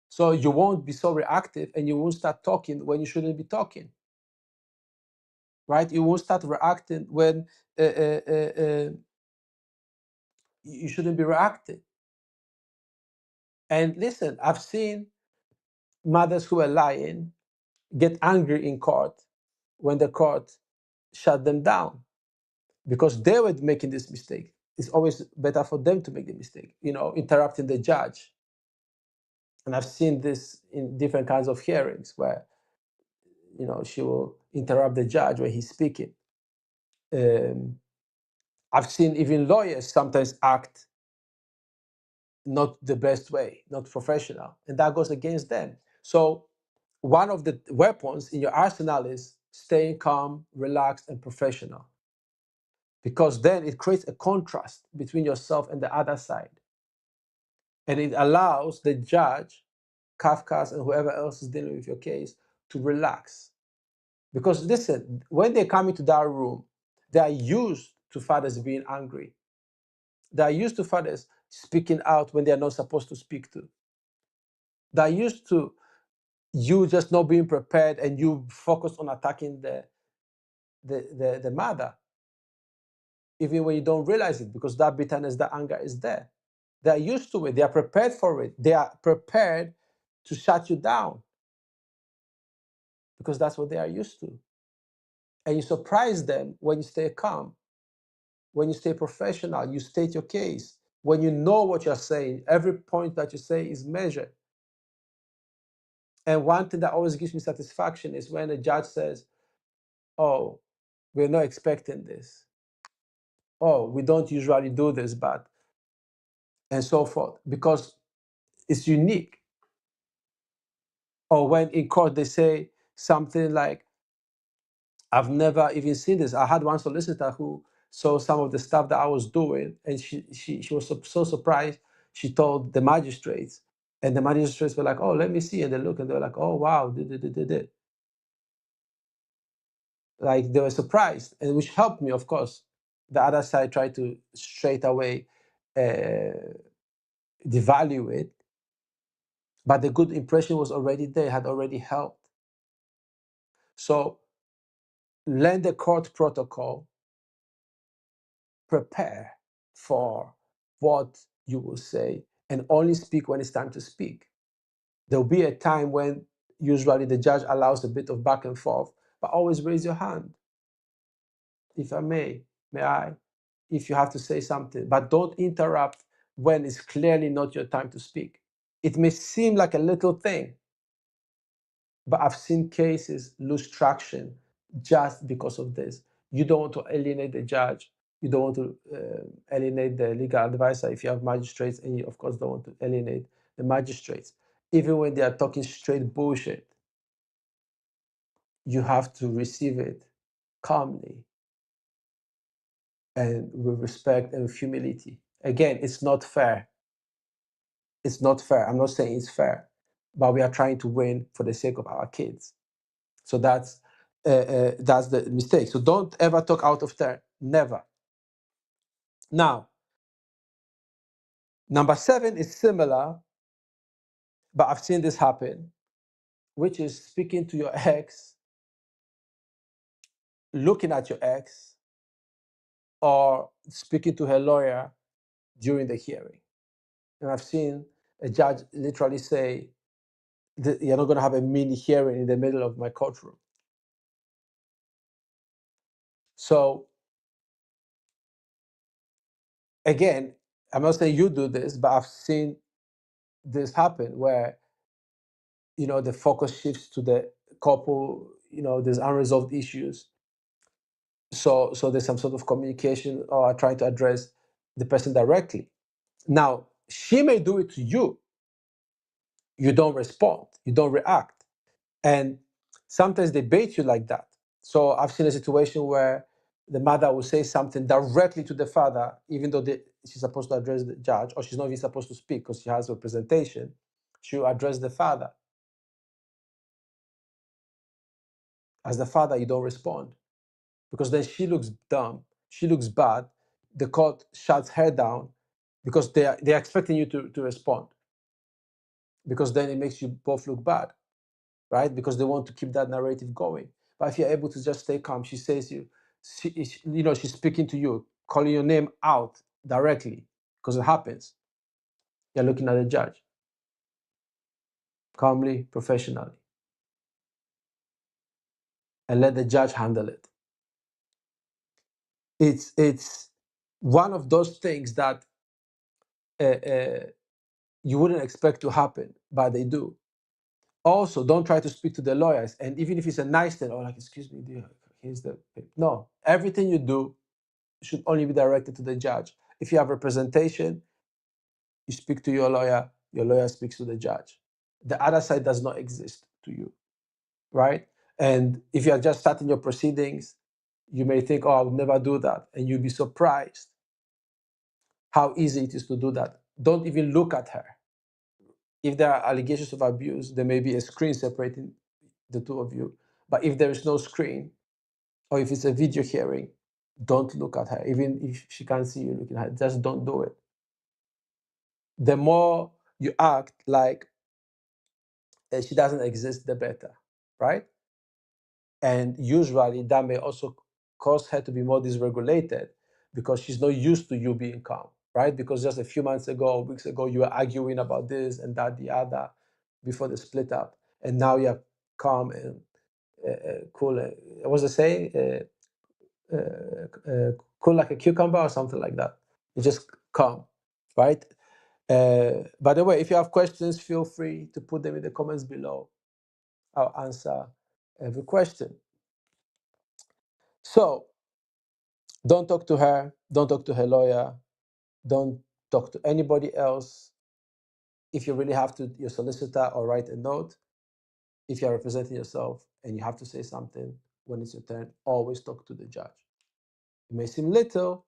So you won't be so reactive and you won't start talking when you shouldn't be talking, right? You won't start reacting when you shouldn't be reacting. And listen, I've seen mothers who are lying get angry in court when the court shut them down because they were making this mistake. It's always better for them to make the mistake, interrupting the judge. And I've seen this in different kinds of hearings where, she will interrupt the judge when he's speaking. I've seen even lawyers sometimes act not the best way, not professional, and that goes against them. So one of the weapons in your arsenal is staying calm, relaxed, and professional, because then it creates a contrast between yourself and the other side. And it allows the judge, CAFCASS, and whoever else is dealing with your case to relax. Because listen, when they come into that room, they are used to fathers being angry. They are used to fathers speaking out when they are not supposed to speak to. They are used to you just not being prepared and you focus on attacking the mother, even when you don't realize it, because that bitterness, that anger is there. They are used to it. They are prepared for it. They are prepared to shut you down because that's what they are used to. And you surprise them when you stay calm, when you stay professional, you state your case. When you know what you're saying, every point that you say is measured. And one thing that always gives me satisfaction is when a judge says, oh, we're not expecting this. Oh, we don't usually do this, but, and so forth, because it's unique. Or when in court they say something like, I've never even seen this. I had one solicitor who saw some of the stuff that I was doing, and she was so surprised. She told the magistrates, and the magistrates were like, "Oh, let me see." And they look, and they were like, "Oh, wow, did." Like they were surprised, and which helped me, of course. The other side tried to straight away devalue it, but the good impression was already there, had already helped. So learn the court protocol, prepare for what you will say, and only speak when it's time to speak. There'll be a time when usually the judge allows a bit of back and forth, but always raise your hand. If I may I? If you have to say something, but don't interrupt when it's clearly not your time to speak. It may seem like a little thing, but I've seen cases lose traction just because of this. You don't want to alienate the judge. You don't want to alienate the legal advisor if you have magistrates, and you, of course, don't want to alienate the magistrates. Even when they are talking straight bullshit, you have to receive it calmly and with respect and with humility. Again, it's not fair. It's not fair. I'm not saying it's fair, but we are trying to win for the sake of our kids. So that's the mistake. So don't ever talk out of turn. Never. Now, number 7 is similar, but I've seen this happen, which is speaking to your ex, looking at your ex, or speaking to her lawyer during the hearing. And I've seen a judge literally say, you're not going to have a mini hearing in the middle of my courtroom. So again, I'm not saying you do this, but I've seen this happen where, the focus shifts to the couple, there's unresolved issues. So there's some sort of communication or trying to address the person directly. Now, she may do it to you. You don't respond, you don't react. And sometimes they bait you like that. So I've seen a situation where the mother will say something directly to the father, even though she's supposed to address the judge, or she's not even supposed to speak because she has representation. She'll address the father. As the father, you don't respond because then she looks dumb, she looks bad. The court shuts her down because they're expecting you to respond, because then it makes you both look bad, right? Because they want to keep that narrative going. But if you're able to just stay calm, she says she's speaking to you, calling your name out directly, because it happens. You're looking at the judge, calmly, professionally, and let the judge handle it. It's one of those things that you wouldn't expect to happen, but they do. Also, don't try to speak to the lawyers, and even if it's a nice thing, or like, excuse me, here's the no. Everything you do should only be directed to the judge. If you have representation, you speak to your lawyer speaks to the judge. The other side does not exist to you, right? And if you are just starting your proceedings, you may think, oh, I would never do that. And you'll be surprised how easy it is to do that. Don't even look at her. If there are allegations of abuse, there may be a screen separating the two of you. But if there is no screen, or if it's a video hearing, don't look at her. Even if she can't see you looking at her, just don't do it. The more you act like she doesn't exist, the better, right? And usually that may also cause her to be more dysregulated because she's not used to you being calm, right? Because just a few months ago or weeks ago, you were arguing about this and that, the other, before the split up. And now you're calm and cool. What's the saying? Cool like a cucumber or something like that. You just calm, right? By the way, if you have questions, feel free to put them in the comments below. I'll answer every question. So don't talk to her, don't talk to her lawyer, don't talk to anybody else. If you really have to, your solicitor, or write a note. If you're representing yourself and you have to say something when it's your turn, always talk to the judge. It may seem little,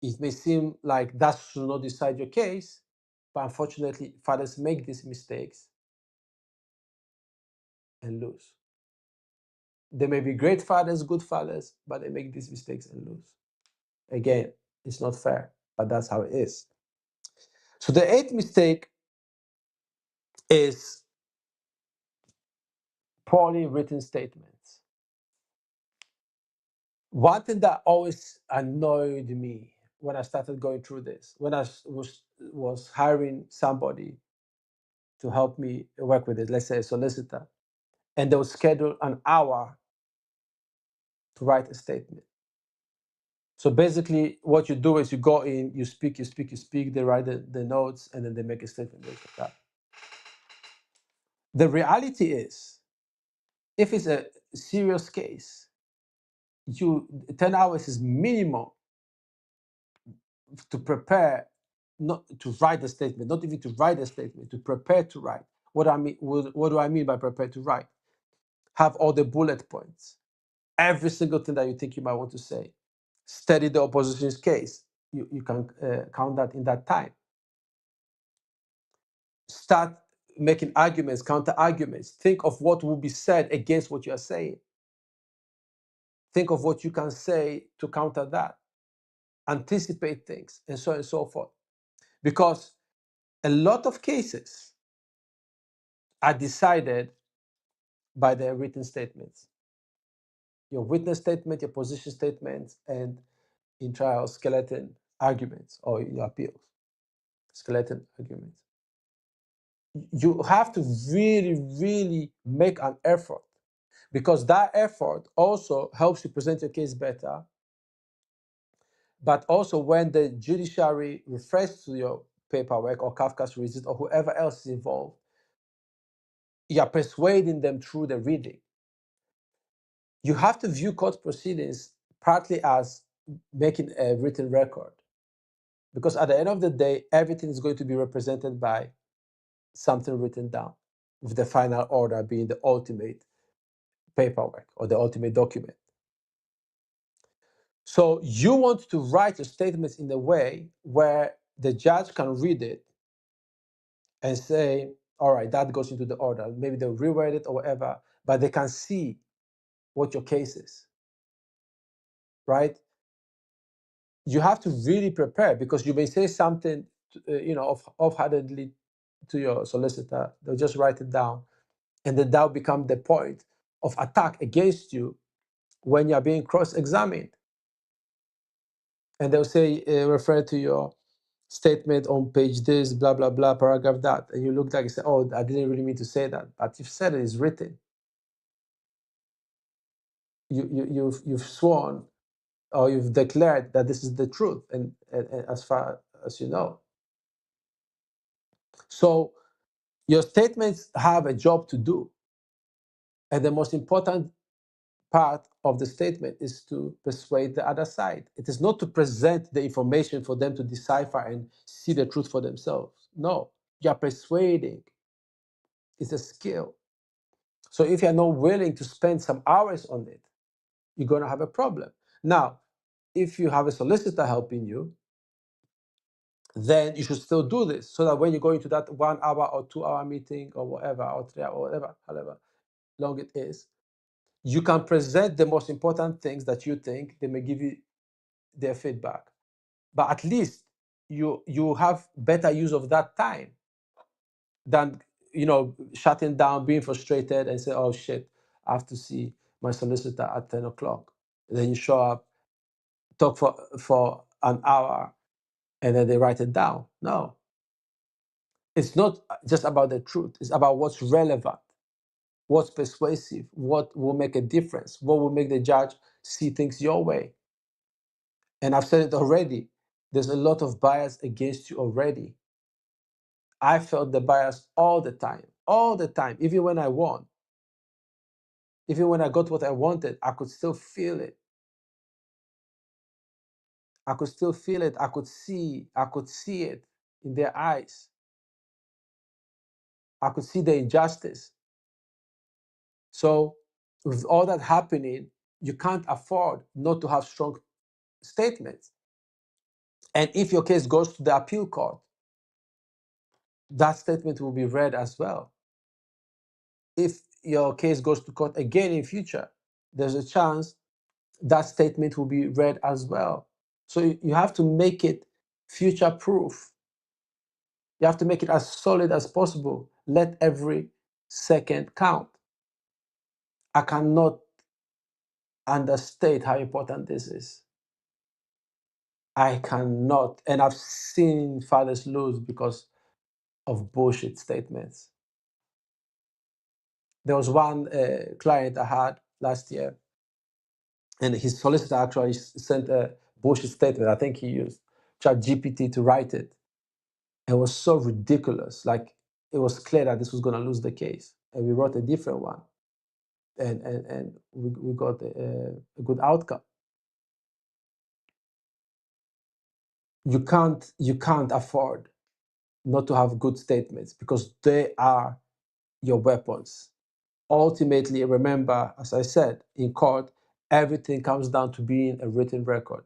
it may seem like that should not decide your case, but unfortunately, fathers make these mistakes and lose. They may be great fathers, good fathers, but they make these mistakes and lose. Again, it's not fair, but that's how it is. So the eighth mistake is poorly written statements. One thing that always annoyed me when I started going through this, when I was hiring somebody to help me work with it, let's say a solicitor, and they would schedule an hour to write a statement. So basically, what you do is you go in, you speak, they write the notes, and then they make a statement based on that. The reality is, if it's a serious case, 10 hours is minimum to prepare, not to write the statement, not even to write a statement, to prepare to write. What do I mean by prepare to write? Have all the bullet points, every single thing that you think you might want to say. Study the opposition's case. You can count that in that time. Start making arguments, counter arguments. Think of what will be said against what you are saying. Think of what you can say to counter that. Anticipate things, and so on and so forth. Because a lot of cases are decided by their written statements. Your witness statement, your position statements, and in trial, skeleton arguments, or in your appeals, skeleton arguments. You have to really, really make an effort, because that effort also helps you present your case better. But also, when the judiciary refers to your paperwork, or CAFCASS reads it, or whoever else is involved, you're persuading them through the reading. You have to view court proceedings partly as making a written record, because at the end of the day, everything is going to be represented by something written down, with the final order being the ultimate paperwork or the ultimate document. So you want to write your statements in a way where the judge can read it and say, all right, that goes into the order. Maybe they'll rewrite it or whatever, but they can see what your case is, right? You have to really prepare, because you may say something, offhandedly to your solicitor. They'll just write it down, and then that will become the point of attack against you when you're being cross-examined. And they'll say, refer to your statement on page this, blah, blah, blah, paragraph that. And you look like you say, oh, I didn't really mean to say that. But you've said it, it's written. You've sworn, or you've declared that this is the truth, and as far as you know. So your statements have a job to do. And the most important part of the statement is to persuade the other side. It is not to present the information for them to decipher and see the truth for themselves. No, you are persuading. It's a skill. So if you're not willing to spend some hours on it, you're going to have a problem. Now, if you have a solicitor helping you, then you should still do this, so that when you go into that 1 hour or 2 hour meeting or whatever, or 3 hour, or whatever, however long it is, you can present the most important things that you think. They may give you their feedback, but at least you have better use of that time than shutting down, being frustrated, and say, oh shit, I have to see my solicitor at 10 o'clock. And then you show up, talk for an hour, and then they write it down. No, it's not just about the truth. It's about what's relevant, what's persuasive, what will make a difference, what will make the judge see things your way. And I've said it already, there's a lot of bias against you already. I felt the bias all the time, even when I won. Even when I got what I wanted, I could still feel it. I could still feel it. I could see it in their eyes. I could see the injustice. So with all that happening, you can't afford not to have strong statements. And if your case goes to the appeal court, that statement will be read as well. If your case goes to court again in future, there's a chance that statement will be read as well. So you have to make it future proof. You have to make it as solid as possible. Let every second count. I cannot understate how important this is. I cannot. And I've seen fathers lose because of bullshit statements. There was one client I had last year, and his solicitor actually sent a bullshit statement. I think he used ChatGPT to write it. It was so ridiculous. Like, it was clear that this was going to lose the case. And we wrote a different one. And we got a good outcome. You can't afford not to have good statements, because they are your weapons. Ultimately, remember, as I said, in court, everything comes down to being a written record.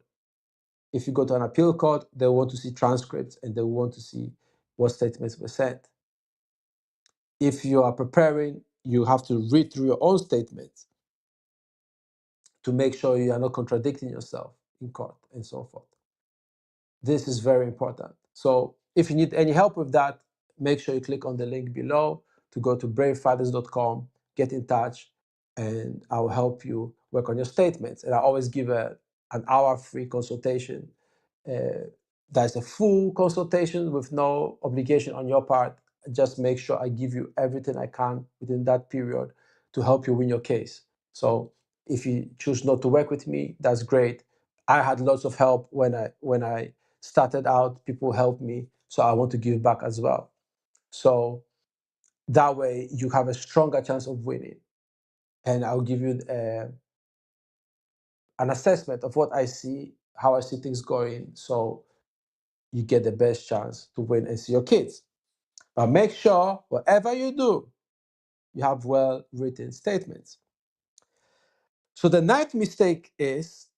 If you go to an appeal court, they want to see transcripts, and they want to see what statements were said. If you are preparing, you have to read through your own statements to make sure you are not contradicting yourself in court and so forth. This is very important. So if you need any help with that, make sure you click on the link below to go to bravefathers.com, get in touch, and I'll help you work on your statements. And I always give an hour free consultation. That's a full consultation with no obligation on your part. Just make sure I give you everything I can within that period to help you win your case. So if you choose not to work with me, that's great. I had lots of help when I started out. People helped me, so I want to give back as well. So that way you have a stronger chance of winning. And I'll give you an assessment of what I see, how I see things going, so you get the best chance to win and see your kids. But make sure, whatever you do, you have well-written statements. So the ninth mistake is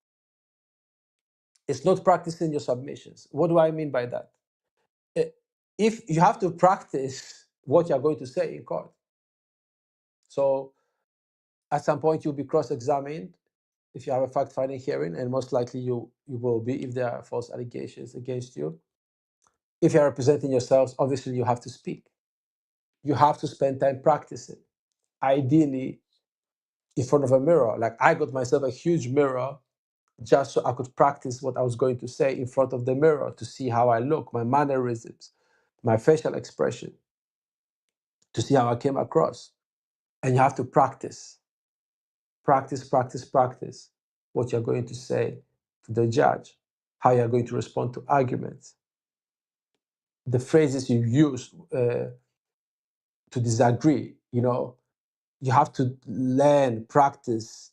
It's not practicing your submissions. What do I mean by that? If you have to practice what you're going to say in court. So at some point you'll be cross-examined if you have a fact-finding hearing, and most likely you will be if there are false allegations against you. If you're representing yourselves, obviously you have to speak. You have to spend time practicing. Ideally, in front of a mirror. Like I got myself a huge mirror just so I could practice what I was going to say in front of the mirror to see how I look, my mannerisms, my facial expression, to see how I came across. And you have to practice, practice what you're going to say to the judge, how you're going to respond to arguments, the phrases you use to disagree. You have to learn, practice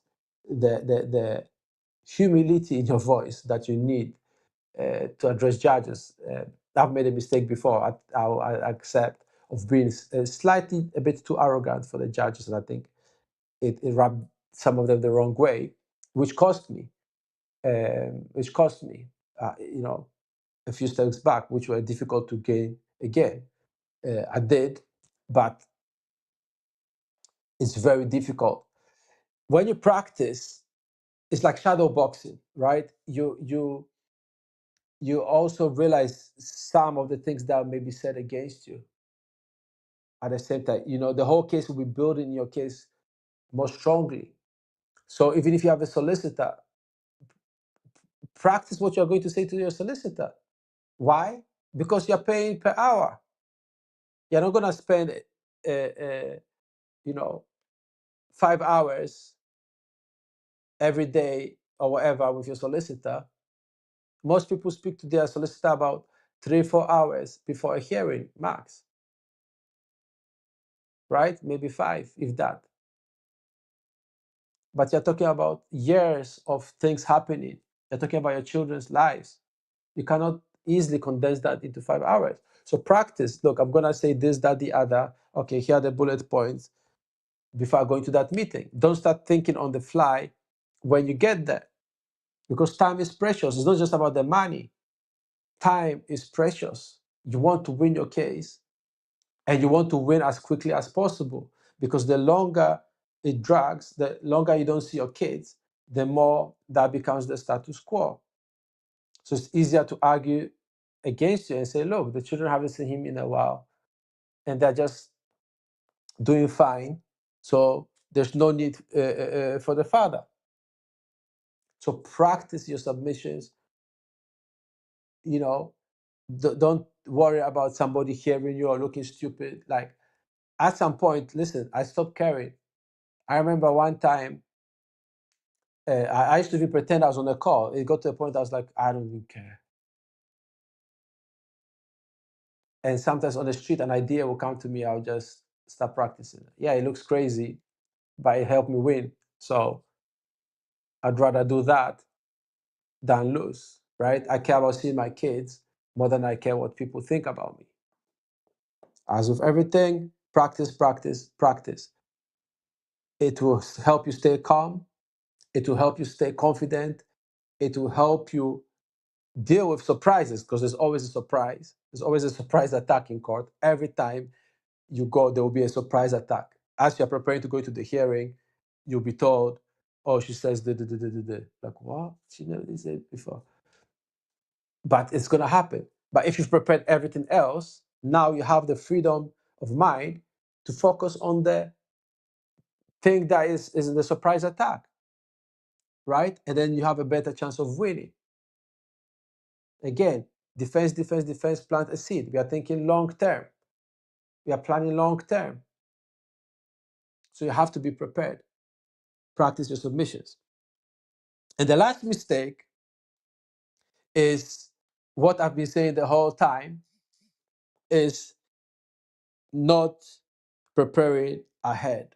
the humility in your voice that you need to address judges. I've made a mistake before. I accept of being slightly a bit too arrogant for the judges, and I think it rubbed some of them the wrong way, which cost me. A few steps back, which were difficult to gain again. I did, but it's very difficult. When you practice, it's like shadow boxing, right? You also realize some of the things that may be said against you at the same time. The whole case will be building your case more strongly. So even if you have a solicitor, practice what you're going to say to your solicitor. Why? Because you're paying per hour. You're not going to spend, 5 hours every day or whatever with your solicitor. Most people speak to their solicitor about 3-4 hours before a hearing, max. Right? Maybe 5, if that. But you're talking about years of things happening. You're talking about your children's lives. You cannot easily condense that into 5 hours. So practice. Look, I'm going to say this, that, the other. Okay, here are the bullet points before going to that meeting. Don't start thinking on the fly when you get there, because time is precious. It's not just about the money. Time is precious. You want to win your case, and you want to win as quickly as possible, because the longer it drags, the longer you don't see your kids, the more that becomes the status quo. So it's easier to argue against you and say, look, the children haven't seen him in a while and they're just doing fine. So there's no need for the father. So practice your submissions. Don't worry about somebody hearing you or looking stupid. Like at some point, listen, I stopped caring. I remember one time, I used to even pretend I was on a call. It got to a point I was like, I don't even care. And sometimes on the street, an idea will come to me. I'll just start practicing. Yeah, it looks crazy, but it helped me win. So I'd rather do that than lose, right? I care about seeing my kids more than I care what people think about me. As with everything, practice, practice, practice. It will help you stay calm. It will help you stay confident. It will help you deal with surprises, because there's always a surprise. There's always a surprise attack in court. Every time you go, there will be a surprise attack. As you're preparing to go to the hearing, you'll be told, oh, she says, da, da, da, da, da, da. Like, what? She never did it before. But it's going to happen. But if you've prepared everything else, now you have the freedom of mind to focus on the thing that is the surprise attack, right? And then you have a better chance of winning. Again, defense, plant a seed. We are thinking long term. We are planning long term. So you have to be prepared. Practice your submissions. And the last mistake is what I've been saying the whole time, is not preparing ahead.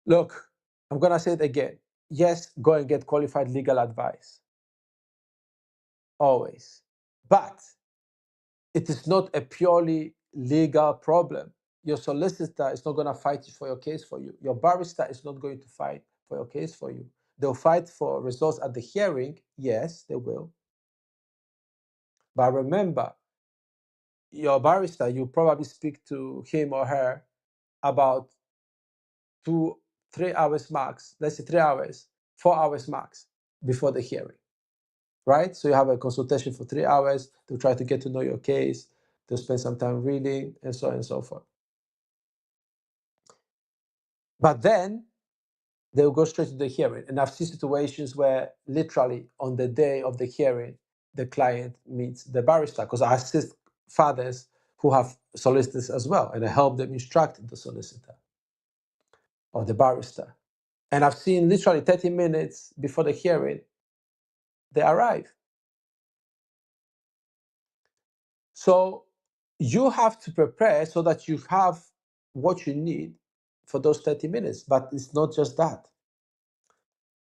Look, I'm going to say it again. Yes, go and get qualified legal advice. Always. But it is not a purely legal problem. Your solicitor is not going to fight for your case for you. Your barrister is not going to fight for your case for you. They'll fight for results at the hearing. Yes, they will. But remember, your barrister, you probably speak to him or her about 2-3 hours max, let's say 3 hours, 4 hours max before the hearing, right? So you have a consultation for 3 hours. They'll try to get to know your case. They'll spend some time reading and so on and so forth. But then they'll go straight to the hearing. And I've seen situations where literally on the day of the hearing, the client meets the barrister, because I assist fathers who have solicitors as well, and I help them instruct the solicitor or the barrister. And I've seen literally 30 minutes before the hearing, they arrive. So you have to prepare so that you have what you need for those 30 minutes. But it's not just that.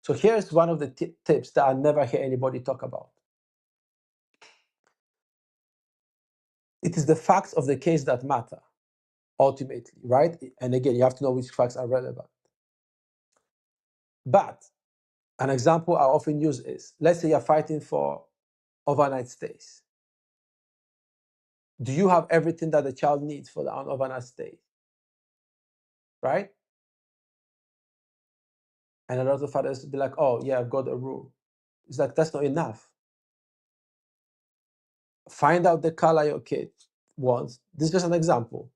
So here's one of the tips that I never hear anybody talk about. It is the facts of the case that matter, ultimately, right? And again, you have to know which facts are relevant. But an example I often use is, let's say you're fighting for overnight stays. Do you have everything that the child needs for the overnight stay? Right? And a lot of fathers be like, oh, yeah, I've got a room. It's like, that's not enough. Find out the color your kid wants. This is just an example.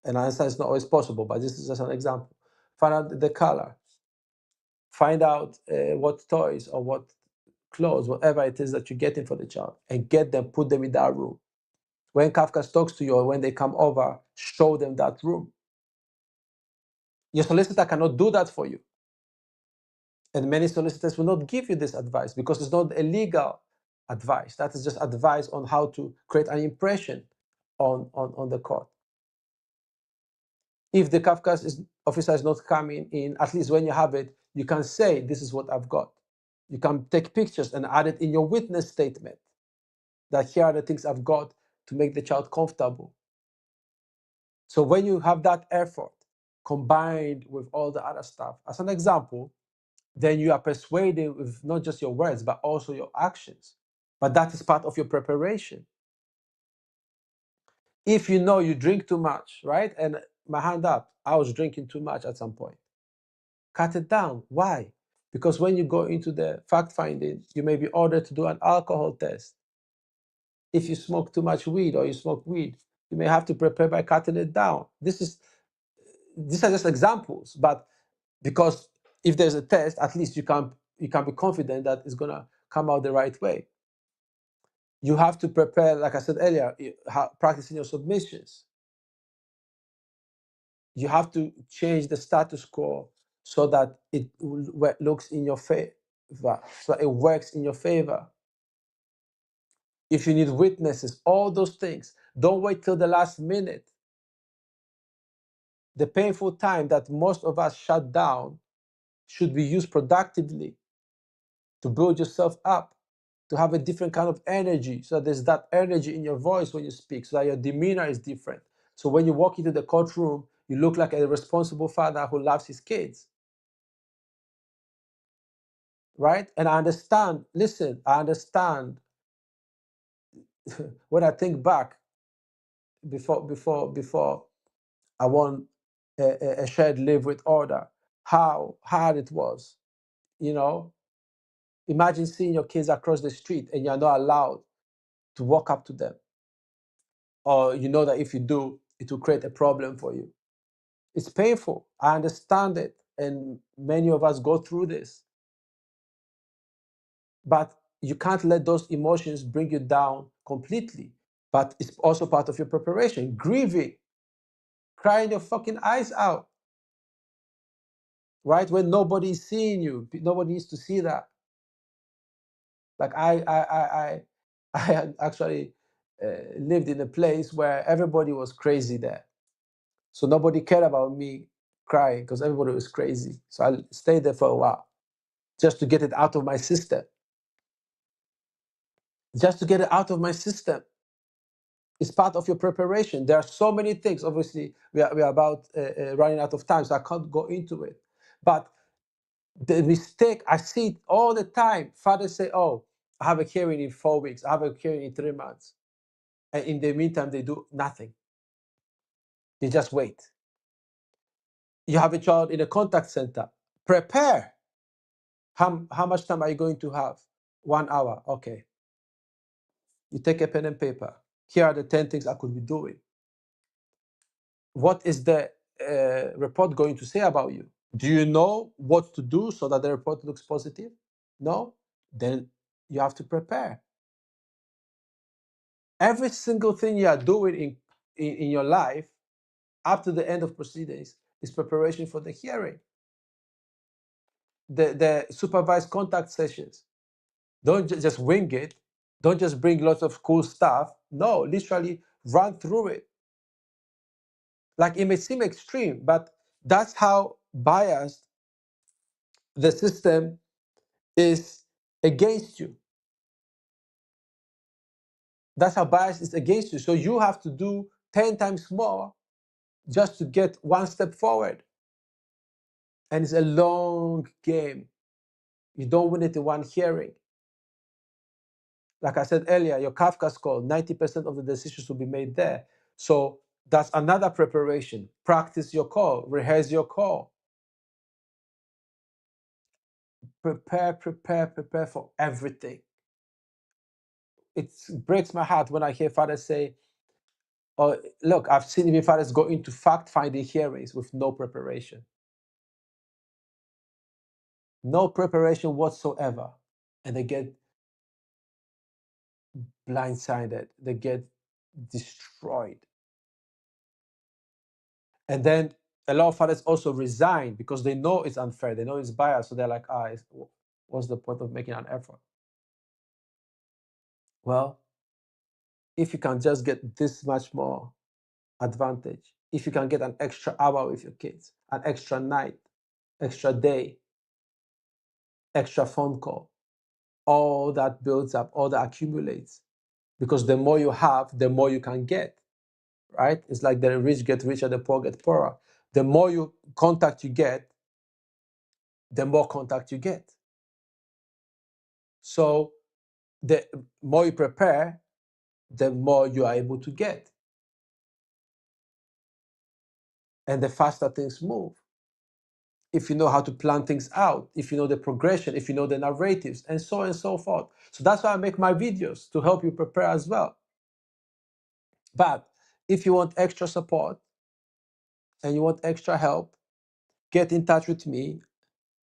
And I understand it's not always possible, but this is just an example. Find out the color. Find out what toys or what clothes, whatever it is that you're getting for the child, and get them, put them in that room. When CAFCASS talks to you or when they come over, show them that room. Your solicitor cannot do that for you. And many solicitors will not give you this advice because it's not a legal advice. That is just advice on how to create an impression on the court. If the CAFCASS officer is not coming in, at least when you have it, you can say, this is what I've got. You can take pictures and add it in your witness statement, that here are the things I've got to make the child comfortable. So when you have that effort combined with all the other stuff, as an example, then you are persuading with not just your words, but also your actions. But that is part of your preparation. If you know you drink too much, right? And my hand up, I was drinking too much at some point. Cut it down. Why? Because when you go into the fact finding, you may be ordered to do an alcohol test. If you smoke too much weed or you smoke weed, you may have to prepare by cutting it down. These are just examples, but because if there's a test, at least you can be confident that it's gonna come out the right way. You have to prepare, like I said earlier, practicing your submissions. You have to change the status quo so that it looks in your favor, so it works in your favor. If you need witnesses, all those things, don't wait till the last minute. The painful time that most of us shut down should be used productively to build yourself up, to have a different kind of energy, so that there's that energy in your voice when you speak, so that your demeanor is different. So when you walk into the courtroom, you look like a responsible father who loves his kids. Right? And I understand, listen, I understand when I think back before I won a shared live with order, how hard it was. You know, imagine seeing your kids across the street and you're not allowed to walk up to them. Or you know that if you do, it will create a problem for you. It's painful. I understand it. And many of us go through this. But you can't let those emotions bring you down completely. But it's also part of your preparation. Grieving, crying your fucking eyes out, right? When nobody is seeing you, nobody needs to see that. Like I had actually lived in a place where everybody was crazy there. So nobody cared about me crying because everybody was crazy. So I stayed there for a while just to get it out of my system. Just to get it out of my system. It's part of your preparation. There are so many things. Obviously, we are about running out of time, so I can't go into it. But The mistake, I see it all the time. Fathers say, oh, I have a hearing in 4 weeks, I have a hearing in 3 months. And in the meantime, they do nothing. They just wait. You have a child in a contact center. Prepare. How much time are you going to have? 1 hour. Okay. You take a pen and paper. Here are the 10 things I could be doing. What is the report going to say about you? Do you know what to do so that the report looks positive? No? Then you have to prepare. Every single thing you are doing in your life up to the end of proceedings is preparation for the hearing. The supervised contact sessions. Don't just wing it. Don't just bring lots of cool stuff. No, literally run through it. Like, it may seem extreme, but that's how biased the system is against you. That's how biased is against you. So you have to do 10 times more just to get one step forward. And it's a long game. You don't win it in one hearing. Like I said earlier, your CAFCASS call, 90% of the decisions will be made there. So that's another preparation. Practice your call, rehearse your call. Prepare for everything. It breaks my heart when I hear fathers say, oh, look, I've seen even fathers go into fact-finding hearings with no preparation. No preparation whatsoever. And they get blindsided. They get destroyed. And then a lot of fathers also resign because they know it's unfair. They know it's biased. So they're like, what's the point of making an effort? Well, if you can just get this much more advantage, if you can get an extra hour with your kids, an extra night, extra day, extra phone call, all that builds up, all that accumulates. Because the more you have, the more you can get, right? It's like the rich get richer, the poor get poorer. The more you contact you get, the more contact you get. So the more you prepare, the more you are able to get. And the faster things move. If you know how to plan things out, if you know the progression, if you know the narratives, and so on and so forth. So that's why I make my videos, to help you prepare as well. But if you want extra support and you want extra help, get in touch with me.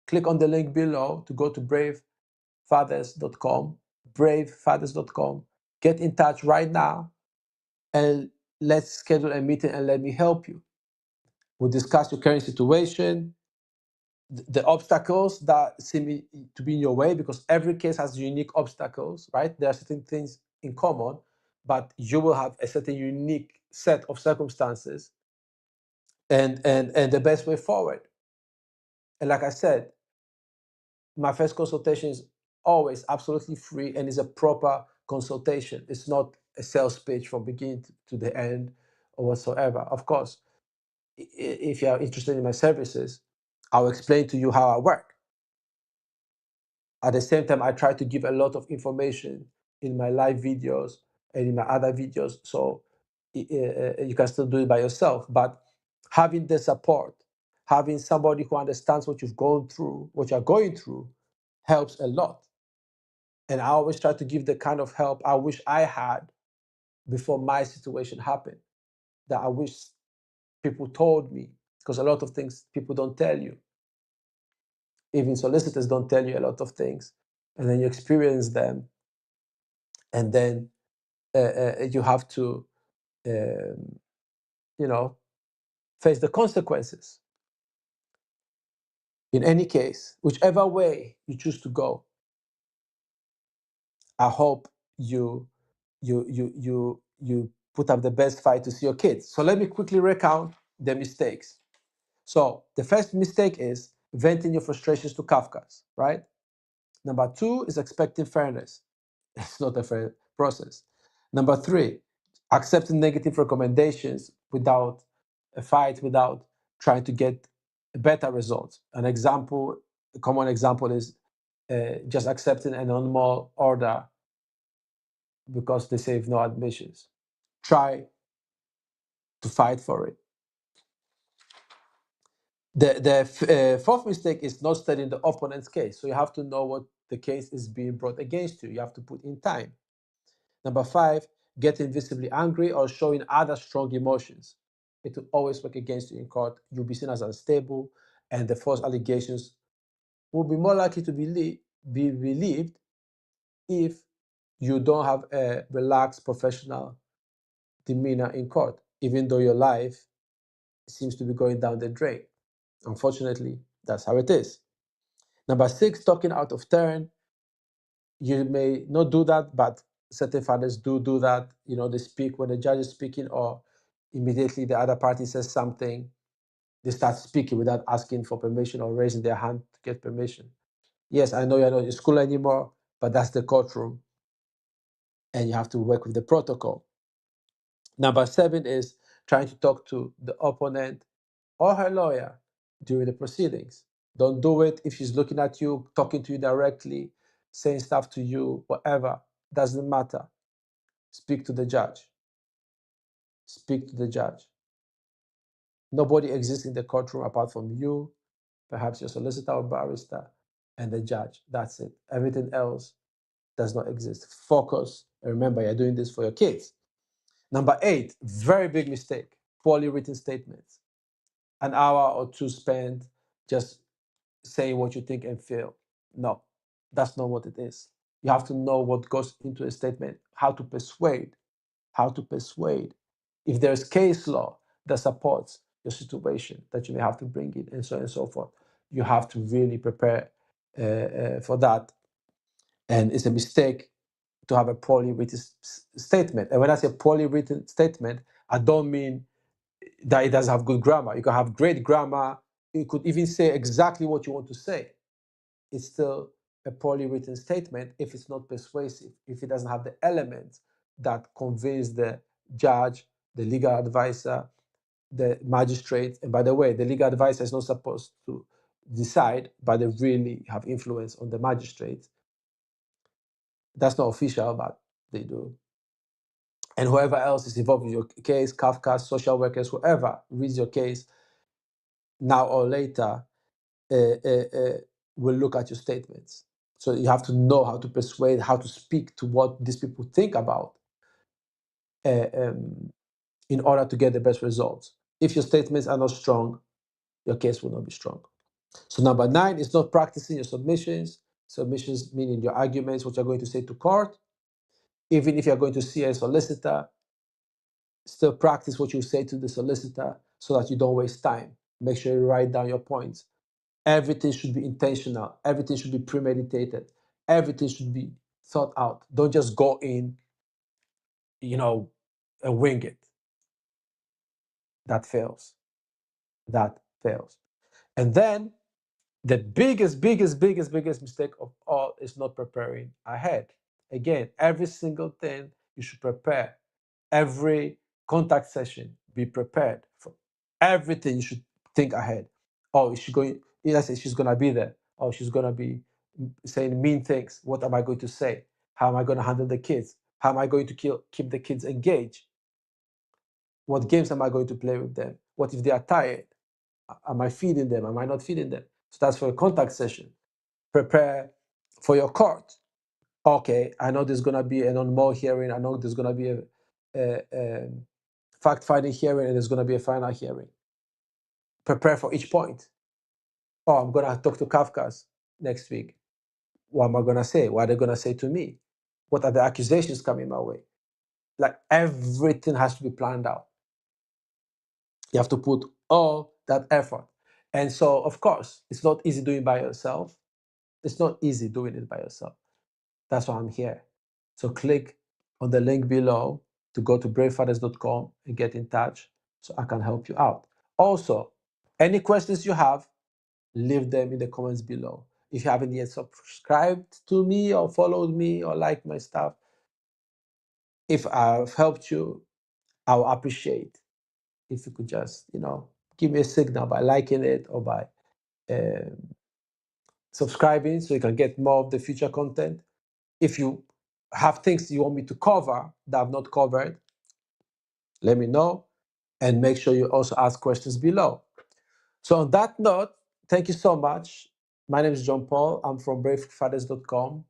Click on the link below to go to bravefathers.com, bravefathers.com. Get in touch right now and let's schedule a meeting and let me help you. We'll discuss your current situation, the obstacles that seem to be in your way, because every case has unique obstacles, right? There are certain things in common, but you will have a certain unique set of circumstances and the best way forward. And like I said, my first consultation is always absolutely free and is a proper consultation. It's not a sales pitch from beginning to the end or whatsoever. Of course, if you are interested in my services, I'll explain to you how I work. At the same time, I try to give a lot of information in my live videos and in my other videos, so you can still do it by yourself. But having the support, having somebody who understands what you've gone through, what you're going through, helps a lot. And I always try to give the kind of help I wish I had before my situation happened, that I wish people told me, because a lot of things people don't tell you. Even solicitors don't tell you a lot of things, and then you experience them, and then you have to, face the consequences. In any case, whichever way you choose to go, I hope you put up the best fight to see your kids. So let me quickly recount the mistakes. So the first mistake is venting your frustrations to CAFCASS, right? Number 2 is expecting fairness. It's not a fair process. Number 3, accepting negative recommendations without a fight, without trying to get a better result. An example a common example is just accepting a non-mol order because they say no admissions. Try to fight for it. The fourth mistake is not studying the opponent's case. So you have to know what the case is being brought against you. You have to put in time. Number 5, getting visibly angry or showing other strong emotions. It will always work against you in court. You'll be seen as unstable, and the false allegations will be more likely to be believed if you don't have a relaxed professional demeanor in court, even though your life seems to be going down the drain. Unfortunately, that's how it is. Number 6, talking out of turn. You may not do that, but certain fathers do that. They speak when the judge is speaking, or immediately the other party says something, they start speaking without asking for permission or raising their hand to get permission. Yes, I know you're not in school anymore, but that's the courtroom, and you have to work with the protocol. Number 7 is trying to talk to the opponent or her lawyer during the proceedings. Don't do it if she's looking at you, talking to you directly, saying stuff to you, whatever. Doesn't matter. Speak to the judge. Speak to the judge. Nobody exists in the courtroom apart from you, perhaps your solicitor or barrister, and the judge. That's it. Everything else does not exist. Focus. And remember, you're doing this for your kids. Number 8, very big mistake, poorly written statements. An hour or two spent just saying what you think and feel. No, that's not what it is. You have to know what goes into a statement, how to persuade. If there's case law that supports your situation that you may have to bring in, and so on and so forth, you have to really prepare for that. And it's a mistake to have a poorly written statement. And when I say poorly written statement, I don't mean that it doesn't have good grammar. You can have great grammar. You could even say exactly what you want to say. It's still a poorly written statement if it's not persuasive, if it doesn't have the elements that convince the judge, the legal advisor, the magistrate. And by the way, the legal advisor is not supposed to decide, but they really have influence on the magistrate. That's not official, but they do. And whoever else is involved in your case, CAFCASS, social workers, whoever reads your case now or later, will look at your statements. So you have to know how to persuade, how to speak to what these people think about in order to get the best results. If your statements are not strong, your case will not be strong. So number 9 is not practicing your submissions. Submissions meaning your arguments, what you're going to say to court. Even if you're going to see a solicitor, still practice what you say to the solicitor so that you don't waste time. Make sure you write down your points. Everything should be intentional. Everything should be premeditated. Everything should be thought out. Don't just go in, and wing it. That fails. And then the biggest mistake of all is not preparing ahead. Again, every single thing you should prepare. Every contact session, be prepared for everything. You should think ahead. Oh, is she going? Let's say she's gonna be there. Oh, she's gonna be saying mean things. What am I going to say? How am I going to handle the kids? How am I going to keep the kids engaged? What games am I going to play with them? What if they are tired? Am I feeding them? Am I not feeding them? So that's for a contact session. Prepare for your court. Okay, I know there's going to be a non-mol hearing. I know there's going to be a fact-finding hearing, and there's going to be a final hearing. Prepare for each point. Oh, I'm going to talk to CAFCASS next week. What am I going to say? What are they going to say to me? What are the accusations coming my way? Like everything has to be planned out. You have to put all that effort. And so, of course, it's not easy doing it by yourself. It's not easy doing it by yourself. That's why I'm here. So click on the link below to go to bravefathers.com and get in touch so I can help you out. Also, any questions you have, leave them in the comments below. If you haven't yet subscribed to me or followed me or liked my stuff, if I've helped you, I'll appreciate if you could just, give me a signal by liking it or by subscribing so you can get more of the future content. If you have things you want me to cover that I've not covered, let me know, and make sure you also ask questions below. So on that note, thank you so much. My name is John Paul. I'm from bravefathers.com.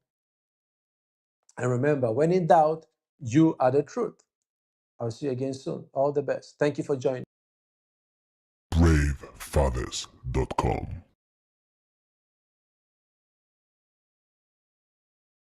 And remember, when in doubt, you are the truth. I'll see you again soon. All the best. Thank you for joining. bravefathers.com